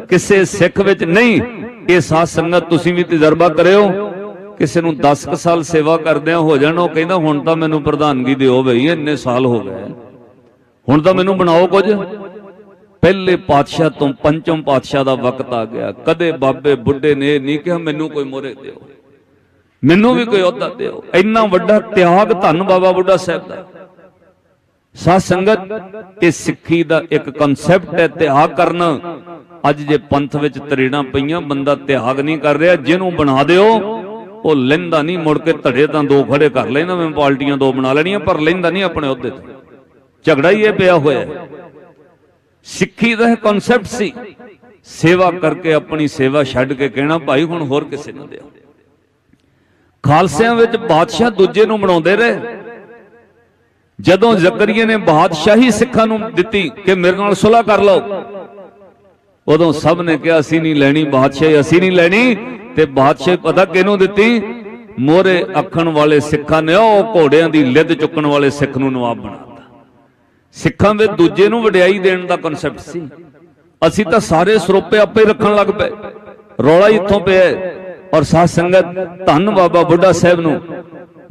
किसे सिख विच नहीं। ये साध संगत तुसीं भी तजर्बा करियो, किसी नूं 10 साल सेवा करदिआं हो जाण, ओह कहंदा हुण तां मैनूं प्रधानगी दिओ बई, इन्ने साल हो गए, हुण तां मैनूं बनाओ कुछ। पहले पातशाह तो पंचम पातशाह का वक्त आ गया, कदे बाबे बुढ़े ने नहीं कहा मैनू कोई मोहरे दिओ, मैनू भी कोई अहुदा दिओ। इन्ना वड्डा त्याग धन बाबा बुढ़ा साहब दा। साध संगत ये सिक्खी दा एक कॉन्सैप्ट है, त्याग करना। अज जे पंथ विच तरीड़ां पईयां, बंदा त्याग नहीं कर रहा, जिन्हों बना दिओ वो लैंदा नहीं, मुड़ के धड़े तां दो खड़े कर लेना, मैं पार्टियां दो बना लेनियां, पर लैंदा नहीं अपने अहुदे ते। झगड़ा ही ये पिया होया है। सिक्खी दा कॉन्सैप्ट सी, सेवा करके अपनी सेवा छड्ड के कहना भाई हुण होर किसे नूं दिओ। खालसियां विच बादशाह दूजे नूं बनाउंदे रहे। जदों जकरिया ने बादशाही सिखां नूं दित्ती कि मेरे नाल सुलह कर लो, उदों सब ने कहा असीं नहीं लैणी बादशाही, असीं नहीं लैणी। ते बादशाही पता किहनूं दित्ती? मोहरे अखण वाले सिखां ने, ओह घोड़ियां दी लिद चुकण वाले सिख नूं नवाब बनाता। सिखां विच दूजे नूं वडियाई देण दा कॉन्सैप्ट सी। असीं तां सारे सरोपे आपे रखण लग पए, रौला ही इत्थों पिया। और साध संगत धन बाबा बुढ़ा साहब नूं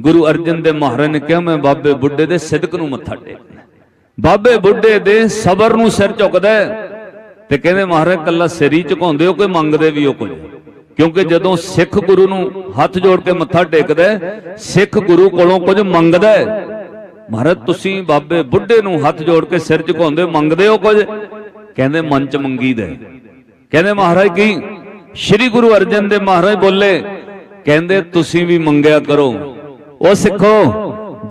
गुरु अर्जन दे महाराज ने कहा मैं बाबे बुढ़े दे सिदक नूं मत्था टेकना, बाबे बुढ़े दे सबर नूं सिर झुकदा ते कहंदे महाराज कल्ला सिर ही झुकाउंदे हो, कोई मंगदे भी हो कुछ? क्योंकि जदों सिख गुरु नूं हथ जोड़ के मत्था टेकदा, सिख गुरु कोलों कुछ मंगदा। महाराज तुसीं बाबे बुढ़े नूं हथ जोड़ के सिर झुकाउंदे, मंगदे हो कुछ? कहंदे मन च मंगी दे। कहंदे महाराज की? श्री गुरु अर्जन देव महाराज बोले, कहंदे तुसीं भी मंगया करो। ओ सिखो,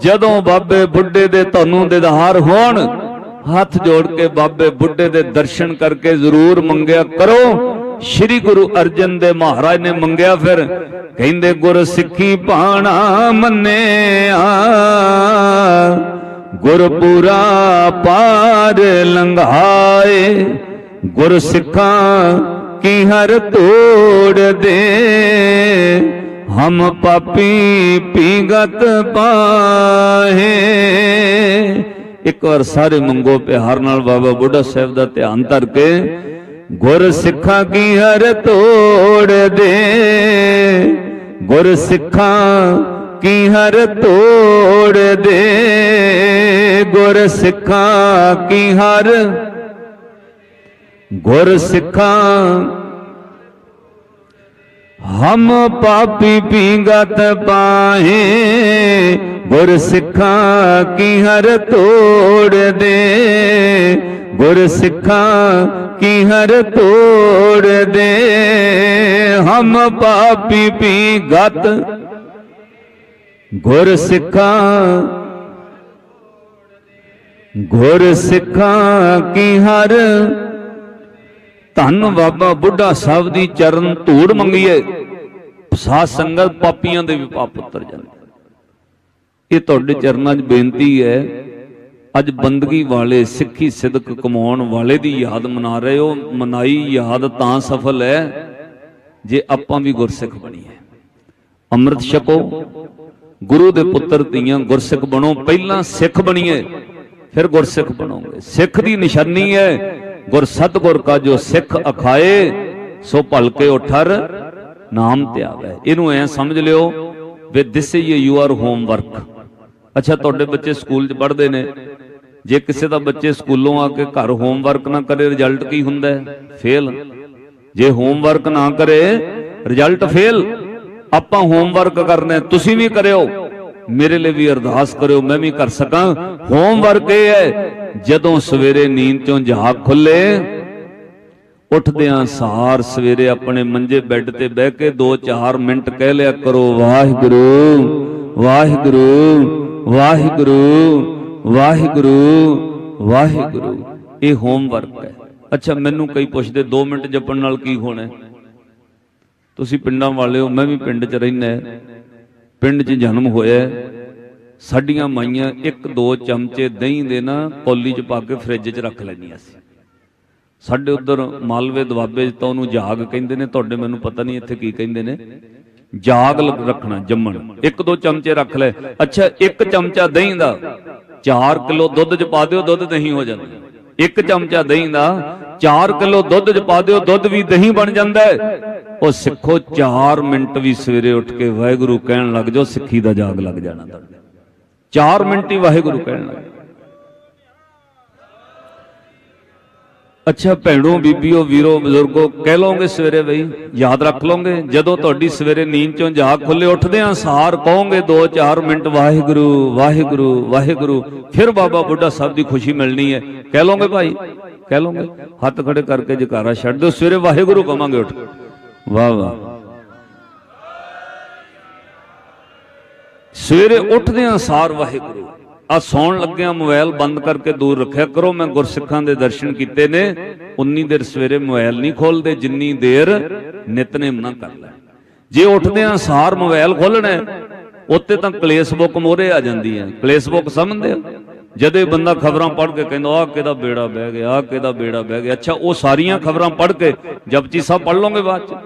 जदों बाबे बुढ़े दे तुहानूं दीदार होण, हाथ जोड़ के बाबे बुढ़े दे दर्शन करके जरूर मंगया करो। श्री गुरु अर्जन देव महाराज ने मंगया, फिर कहंदे गुर सिक्खी भाणा मन्निया, गुरपुरा पार लंघाए, गुर सिखां की हर तोड़ दे, हम पापी पीगत पाहे। एक बार सारे मंगो प्यार नाल बाबा बुढ़ा साहब दा ध्यान धर के, गुर सिखां की हर तोड़ दे, गुर सिखां की हर तोड़ दे, गुर सिखां की हर, गुर सिखां हम पापी पीगत पाहे, गुर सिखां की हर तोड़ दे, गुर सिखां की हर तोड़ दे, हम पापी पीगत, गुर सिखां, गुर सिखां की हर। धन बाबा बुढ़ा साहब दी चरण धूड़ मंगीए, साध संगत पापियां दे भी पाप उतर जाते। ये तुहाडे चरनां 'च बेनती है। अज बंदगी वाले सिੱਖੀ सिदक कमाउण वाले दी याद मना रहे हो। मनाई याद तां सफल है जे आपां भी गुरसिख बणीए। अमृत छको, गुरु दे पुत्र धीआं गुरसिख बनो। पहलां सिख बणीए फिर गुरसिख बनोगे। सिख दी निशानी है गुर सतगुर का जो सिख अखाए सो भलके उठर नाम त्यावे। इनू ऐ समझ लियो वे दिस इज योर होमवर्क। अच्छा तुहाडे बच्चे स्कूल च पढ़दे ने, जे किसी दा बच्चे स्कूलों आके घर होमवर्क ना करे रिजल्ट की हुंदा है? फेल। जे होमवर्क ना करे रिजल्ट फेल। आपां होमवर्क करने, तुसीं भी करियो, मेरे लिए भी अरदास करियो मैं भी कर सकां। होमवर्क ये है जदों सवेरे नींद चों जाग खुले, उठदियां सार सवेरे अपने मंजे बैड ते बह के 2-4 मिनट कह लिया करो वाहिगुरू वाहिगुरू वाहिगुरू वाहिगुरू वाहिगुरू। ये होमवर्क है। अच्छा मैनू कई पुछदे 2 मिनट जपण नाल की होना है? तुसीं पिंडां वाले हो, मैं भी पिंड च रहिना, पिंड च जन्म होया। साडियां माइयां 1-2 चमचे दही दे ना कौली च पा के फ्रिज च रख लैंदियां सी। साडे उधर मालवे दुआबे तो उहनूं जाग कहिंदे ने, तुहाडे मैनूं पता नहीं इत्थे की कहिंदे ने। जाग रखना जम्मण, 1-2 चमचे रख ले। अच्छा 1 चमचा दही दा 4 किलो दुध च पा दिओ, दुध दही हो जांदा। 1 चमचा दही दा 4 किलो दुध च पा दिओ, दुध भी दही बन जांदा है। ਉਹ सिखो 4 मिनट भी सवेरे उठ के वाहिगुरू कहन लग जाओ, सिक्खी दा जाग लग जाना। 4 मिनट ही वाहिगुरू कहन लग। अच्छा भैणों बीबियों वीरो बजुर्गो कह लोगे सवेरे, बई याद रख लोगे जदों तुहाडी सवेरे नींद चों जाग खुले उठदियां सार कहोगे 2-4 मिनट वाहिगुरू वाहिगुरू वाहिगुरू, फिर बाबा बुढ़ा साहब की खुशी मिलनी है। कह लोगे भाई, कह लोगे? हाथ खड़े करके जकारा छड्ड दो, सवेरे वाहिगुरू कहांगे उठ। वाह वाह। सवेरे उठदियां सार वाहिगुरू। आ सौण लग्या मोबाइल बंद करके दूर रखा करो। मैं गुरसिखां दे दर्शन कीते ने, उन्नी देर सवेरे मोबाइल नहीं खोलते जिन्नी देर नितनेम ना कर ले। जे उठदियां सार मोबाइल खोलना उत्ते तां कलेस बुक मोहरे आ जाती है। कलेस बुक समझदे हो? जदे बंदा खबरां पढ़ के कहंदा आ किहदा बेड़ा बह गया, आ किहदा बेड़ा बह गया। अच्छा वो सारियां खबरां पढ़ के जपजी साहब पढ़ लोगे, बाद च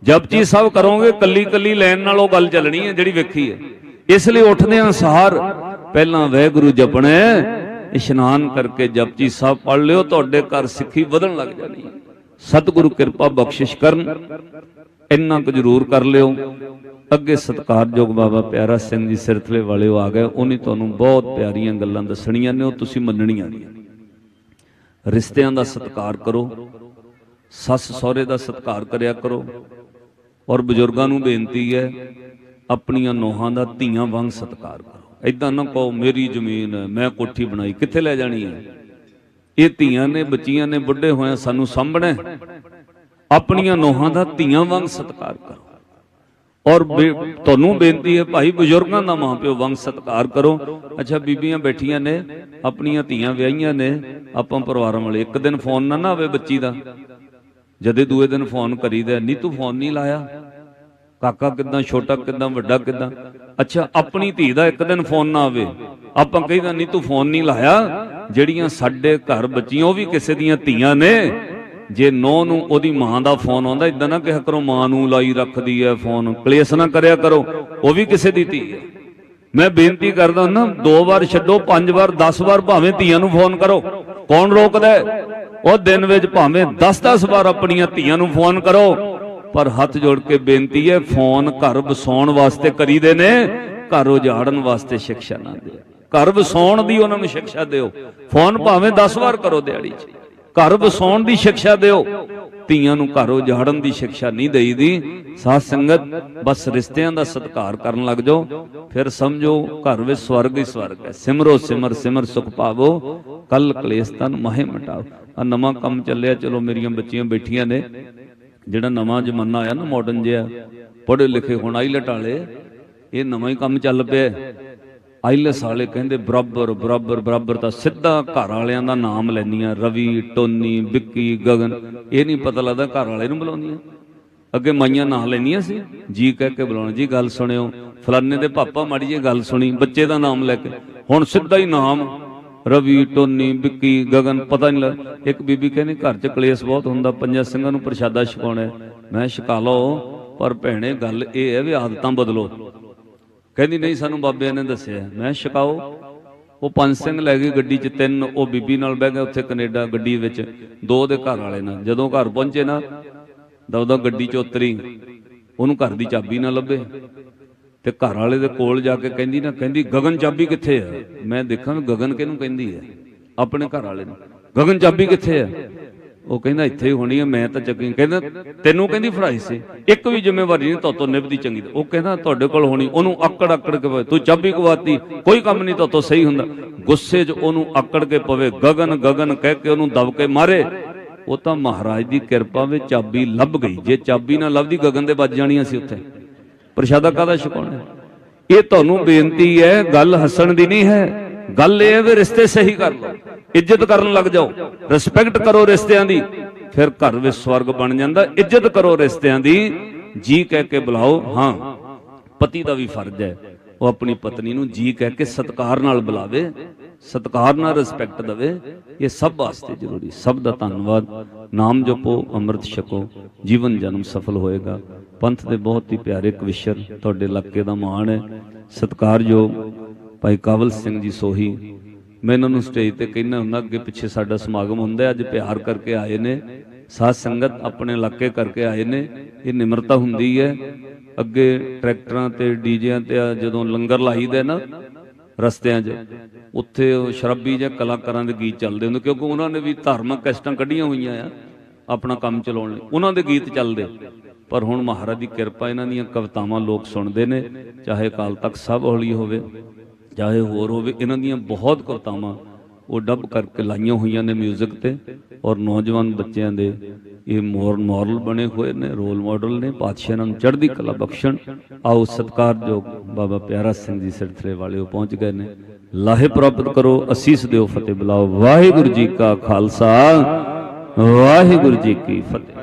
जपजी साहब करोगे, कली कली लैन नाल ओह गल चलनी है जिहड़ी वेखी है। इसलिए उठदियां सार पहला वाहिगुरू जपना, इशनान करके जपजी साहब पढ़ लियो, तुहाडे घर सिੱਖੀ ਵਧਣ लग जानी है। सतगुरु कृपा बख्शिश करन, इन्ना कुछ जरूर कर लियो। अगे सत्कारयोग बाबा प्यारा सिंह जी सिरथले वाले आ गए, उन्हें तुहानूं बहुत प्यारियां गल्लां दसणियां ने, ओह तुसीं मन्नणियां ने। रिश्तियां दा सत्कार करो, सस सहुरे दा सत्कार करिया करो। और बजुर्गां नूं बेनती है अपनियां नोहां दा धीआं वांग सत्कार करो। इदां ना कहो मेरी जमीन है मैं कोठी बनाई, कित्थे लै जानी है? ये धीआं ने बच्चियां ने, बुढ़े होए सानू सामभणा। अपनियां नोहां दा धीआं वांग सत्कार करो। और तुहानूं बेनती है भाई बजुर्गां दा मां प्यो वांग सत्कार करो। अच्छा बीबियां बैठियां ने, अपनियां धीआं विआहियां ने, आपां परिवारां वाले एक दिन फोन ना आवे बच्ची दा, जदे दूए दिन फोन करीदा, नी तू फोन नहीं लाया, काका किदां, छोटा किदां, वड्डा किदां। अच्छा अपनी धी दा एक दिन फोन ना आवे, आपां कहीदा नहीं तू फोन नहीं लाया। जिहड़ियां साडे घर बच्चियां ओह भी किसे दियां धीआं ने। जे नौ नूं ओहदी मां दा फोन आउंदा, इदां ना कहा करो मां नूं लाई रखदी है फोन, कलेस ना करया करो, वह भी किसे दी धी है। मैं बेनती करदा ना 2 बार छड्डो 5 बार 10 बार भावें धीआं नूं फोन करो, कौन रोकदा है? ਉਹ दिन विच भावें 10-10 बार अपनियां धीआं नूं फोन करो, पर हथ जोड़ के बेनती है फोन घर वसाउण वास्ते करीदे ने, घर उजाड़न वास्ते शिक्षा ना दिओ। घर वसाउण दी उन्हां नूं शिक्षा दिओ। फोन भावें 10 बार करो दिहाड़ी च, घर वसाउण दी शिक्षा दिओ। धीआं नूं घर उजाड़न दी शिक्षा नहीं देईदी। साध संगत बस रिश्तियां दा सत्कार करन लग जाओ, फिर समझो घर विच स्वर्ग ही स्वर्ग है। सिमरो सिमर सिमर सुख पावो, कल कलेस तन माहे मिटाओ। आ नवां काम चलिया, चलो मेरियां बच्चियां बैठियां ने, जिहड़ा नवां जमाना आया ना मॉडर्न जिहा, पढ़े लिखे हुण आईलैट वाले, ये नवां ही काम चल पिया। आईलैस वाले कहंदे बराबर बराबर बराबर, तां सीधा घर वालियां दा नाम लैंदियां, रवि, टोनी, विक्की, गगन। ये नहीं पता लगदा घर वाले नूं बुलाउंदियां। ਅੱਗੇ ਮਾਈਆਂ ਨਾਂ ਲੈਣੀਆਂ ਸੀ, ਜੀ ਕਹਿ ਕੇ ਬੁਲਾਉਣਾ, ਜੀ ਗੱਲ ਸੁਣਿਓ ਫਲਾਨੇ ਦੇ ਪਾਪਾ, ਮਾੜੀ ਜਿਹੀ ਗੱਲ ਸੁਣੀ, ਬੱਚੇ ਦਾ ਨਾਮ ਲੈ ਕੇ। ਹੁਣ ਸਿੱਧਾ ਹੀ ਨਾਮ, ਰਵੀ, ਟੋਨੀ, ਵਿੱਕੀ, ਗਗਨ, ਪਤਾ ਨਹੀਂ ਲੱਗ। ਇੱਕ ਬੀਬੀ ਕਹਿੰਦੀ ਘਰ 'ਚ ਕਲੇਸ਼ ਬਹੁਤ ਹੁੰਦਾ, ਪੰਜਾਂ ਸਿੰਘਾਂ ਨੂੰ ਪ੍ਰਸ਼ਾਦਾ ਛਕਾਉਣਾ। ਮੈਂ ਛਕਾ ਲਓ, ਪਰ ਭੈਣੇ ਗੱਲ ਇਹ ਹੈ ਵੀ ਆਦਤਾਂ ਬਦਲੋ। ਕਹਿੰਦੀ ਨਹੀਂ, ਸਾਨੂੰ ਬਾਬਿਆਂ ਨੇ ਦੱਸਿਆ। ਮੈਂ ਛਕਾਓ। ਉਹ 5 ਸਿੰਘ ਲੈ ਗਏ ਗੱਡੀ 'ਚ, 3 ਉਹ ਬੀਬੀ ਨਾਲ ਬਹਿ ਗਏ ਉੱਥੇ ਕੈਨੇਡਾ ਗੱਡੀ ਵਿੱਚ, 2 ਉਹਦੇ ਘਰ ਵਾਲੇ ਨਾਲ। ਜਦੋਂ ਘਰ ਪਹੁੰਚੇ ਨਾ, ਦਵਦਾ ਗੱਡੀ 'ਚ ਉਤਰੀ, ਉਹਨੂੰ ਘਰ ਦੀ ਚਾਬੀ ਨਾ ਲੱਭੇ ਤੇ ਘਰ ਵਾਲੇ ਦੇ ਕੋਲ ਜਾ ਕੇ ਕਹਿੰਦੀ ਨਾ, ਕਹਿੰਦੀ ਗਗਨ ਚਾਬੀ ਕਿੱਥੇ ਆ? ਮੈਂ ਦੇਖਾਂ ਗਗਨ ਕਿਹਨੂੰ ਕਹਿੰਦੀ ਹੈ, ਆਪਣੇ ਘਰ ਵਾਲੇ ਨੂੰ। ਗਗਨ ਚਾਬੀ ਕਿੱਥੇ ਆ? ਉਹ ਕਹਿੰਦਾ ਇੱਥੇ ਹੀ ਹੋਣੀ ਹੈ, ਮੈਂ ਤਾਂ ਚੱਕੀ। ਕਹਿੰਦਾ ਤੈਨੂੰ ਕਹਿੰਦੀ ਫੜਾਈ ਸੀ, ਇੱਕ ਵੀ ਜ਼ਿੰਮੇਵਾਰੀ ਨਹੀਂ ਤੋਤੋਂ ਨਿਭਦੀ ਚੰਗੀ। ਉਹ ਕਹਿੰਦਾ ਤੁਹਾਡੇ ਕੋਲ ਹੋਣੀ। ਉਹਨੂੰ ਆਕੜ ਆਕੜ ਕੇ ਪਵੇ, ਤੂੰ ਚਾਬੀ ਗਵਾਤੀ, ਕੋਈ ਕੰਮ ਨਹੀਂ ਤੋਤੋਂ ਸਹੀ ਹੁੰਦਾ। ਗੁੱਸੇ 'ਚ ਉਹਨੂੰ ਆਕੜ ਕੇ ਪਵੇ, ਗਗਨ ਗਗਨ ਕਹਿ ਕੇ ਉਹਨੂੰ ਦਬ ਕੇ ਮਾਰੇ। ਉਹ ਤਾਂ ਮਹਾਰਾਜ ਦੀ ਕਿਰਪਾ ਵਿੱਚ ਚਾਬੀ ਲੱਭ ਗਈ। ਜੇ ਚਾਬੀ ਨਾ ਲੱਭਦੀ, ਗਗਨ ਦੇ ਵੱਜ ਜਾਣੀਆਂ ਸੀ ਉੱਥੇ। ਪ੍ਰਸ਼ਾਦਾ ਕਾਹਦਾ ਛਕਾਉਣਾ? ਇਹ ਤੁਹਾਨੂੰ ਬੇਨਤੀ ਹੈ, ਗੱਲ ਹੱਸਣ ਦੀ ਨਹੀਂ ਹੈ। ਗੱਲ ਇਹ ਹੈ ਵੀ ਰਿਸ਼ਤੇ ਸਹੀ ਕਰ ਲਓ, ਇੱਜ਼ਤ ਕਰਨ ਲੱਗ ਜਾਓ, ਰਿਸਪੈਕਟ ਕਰੋ ਰਿਸ਼ਤਿਆਂ ਦੀ, ਫਿਰ ਘਰ ਵਿੱਚ ਸਵਰਗ ਬਣ ਜਾਂਦਾ। ਇੱਜ਼ਤ ਕਰੋ ਰਿਸ਼ਤਿਆਂ ਦੀ, ਜੀ ਕਹਿ ਕੇ ਬੁਲਾਓ। ਹਾਂ, ਪਤੀ ਦਾ ਵੀ ਫਰਜ਼ ਹੈ ਉਹ ਆਪਣੀ ਪਤਨੀ ਨੂੰ ਜੀ ਕਹਿ ਕੇ ਸਤਿਕਾਰ ਨਾਲ ਬੁਲਾਵੇ, ਸਤਿਕਾਰ ਨਾਲ ਰਿਸਪੈਕਟ ਦੇਵੇ। ਇਹ ਸਭ ਵਾਸਤੇ ਜ਼ਰੂਰੀ। ਸਭ ਦਾ ਧੰਨਵਾਦ। ਨਾਮ ਜਪੋ, ਅੰਮ੍ਰਿਤ ਛਕੋ, ਜੀਵਨ ਜਨਮ ਸਫਲ ਹੋਏਗਾ। ਪੰਥ ਦੇ ਬਹੁਤ ਹੀ ਪਿਆਰੇ ਕਵਿਸ਼ਰ, ਤੁਹਾਡੇ ਇਲਾਕੇ ਦਾ ਮਾਣ ਹੈ, ਸਤਿਕਾਰਯੋਗ ਭਾਈ ਕਾਬਲ ਸਿੰਘ ਜੀ ਸੋਹੀ। ਮੈਂ ਇਹਨਾਂ ਨੂੰ ਸਟੇਜ ਤੇ ਕਹਿੰਦਾ ਹੁੰਦਾ, ਅੱਗੇ ਪਿੱਛੇ ਸਾਡਾ ਸਮਾਗਮ ਹੁੰਦਾ, ਅੱਜ ਪਿਆਰ ਕਰਕੇ ਆਏ ਨੇ, ਸਾਧ ਸੰਗਤ ਆਪਣੇ ਇਲਾਕੇ ਕਰਕੇ ਆਏ ਨੇ। ਇਹ ਨਿਮਰਤਾ ਹੁੰਦੀ ਹੈ। ਅੱਗੇ ਟਰੈਕਟਰਾਂ ਤੇ ਡੀਜਿਆਂ ਤੇ ਜਦੋਂ ਲੰਗਰ ਲਾਈਦਾ ਨਾ ਰਸਤਿਆਂ 'ਚ, ਉੱਥੇ ਉਹ ਸ਼ਰਾਬੀ ਜਾਂ ਕਲਾਕਾਰਾਂ ਦੇ ਗੀਤ ਚੱਲਦੇ ਹੁੰਦੇ, ਕਿਉਂਕਿ ਉਹਨਾਂ ਨੇ ਵੀ ਧਾਰਮਿਕ ਕੈਸਟਾਂ ਕੱਢੀਆਂ ਹੋਈਆਂ ਆ ਆਪਣਾ ਕੰਮ ਚਲਾਉਣ ਲਈ, ਉਹਨਾਂ ਦੇ ਗੀਤ ਚੱਲਦੇ। ਪਰ ਹੁਣ ਮਹਾਰਾਜ ਦੀ ਕਿਰਪਾ, ਇਹਨਾਂ ਦੀਆਂ ਕਵਿਤਾਵਾਂ ਲੋਕ ਸੁਣਦੇ ਨੇ, ਚਾਹੇ ਅਕਾਲ ਤਖਤ ਸਾਹਿਬ ਹੌਲੀ ਹੋਵੇ, ਚਾਹੇ ਹੋਰ ਹੋਵੇ। ਇਹਨਾਂ ਦੀਆਂ ਬਹੁਤ ਕਵਿਤਾਵਾਂ ਉਹ ਡੱਬ ਕਰਕੇ ਲਾਈਆਂ ਹੋਈਆਂ ਨੇ ਮਿਊਜ਼ਿਕ ਤੇ, ਔਰ ਨੌਜਵਾਨ ਬੱਚਿਆਂ ਦੇ ਇਹ ਮੋਰਲ ਬਣੇ ਹੋਏ ਨੇ, ਰੋਲ ਮਾਡਲ ਨੇ। ਪਾਤਸ਼ਾਹ ਨੂੰ ਚੜ੍ਹਦੀ ਕਲਾ ਬਖਸ਼ਣ। ਆਓ ਸਤਿਕਾਰਯੋਗ ਬਾਬਾ ਪਿਆਰਾ ਸਿੰਘ ਜੀ ਸਿਰਥਲੇ ਵਾਲੇ ਉਹ ਪਹੁੰਚ ਗਏ ਨੇ। ਲਾਹੇ ਪ੍ਰਾਪਤ ਕਰੋ, ਅਸੀਸ ਦਿਓ, ਫਤਿਹ ਬੁਲਾਓ। ਵਾਹਿਗੁਰੂ ਜੀ ਕਾ ਖਾਲਸਾ, ਵਾਹਿਗੁਰੂ ਜੀ ਕੀ ਫਤਿਹ।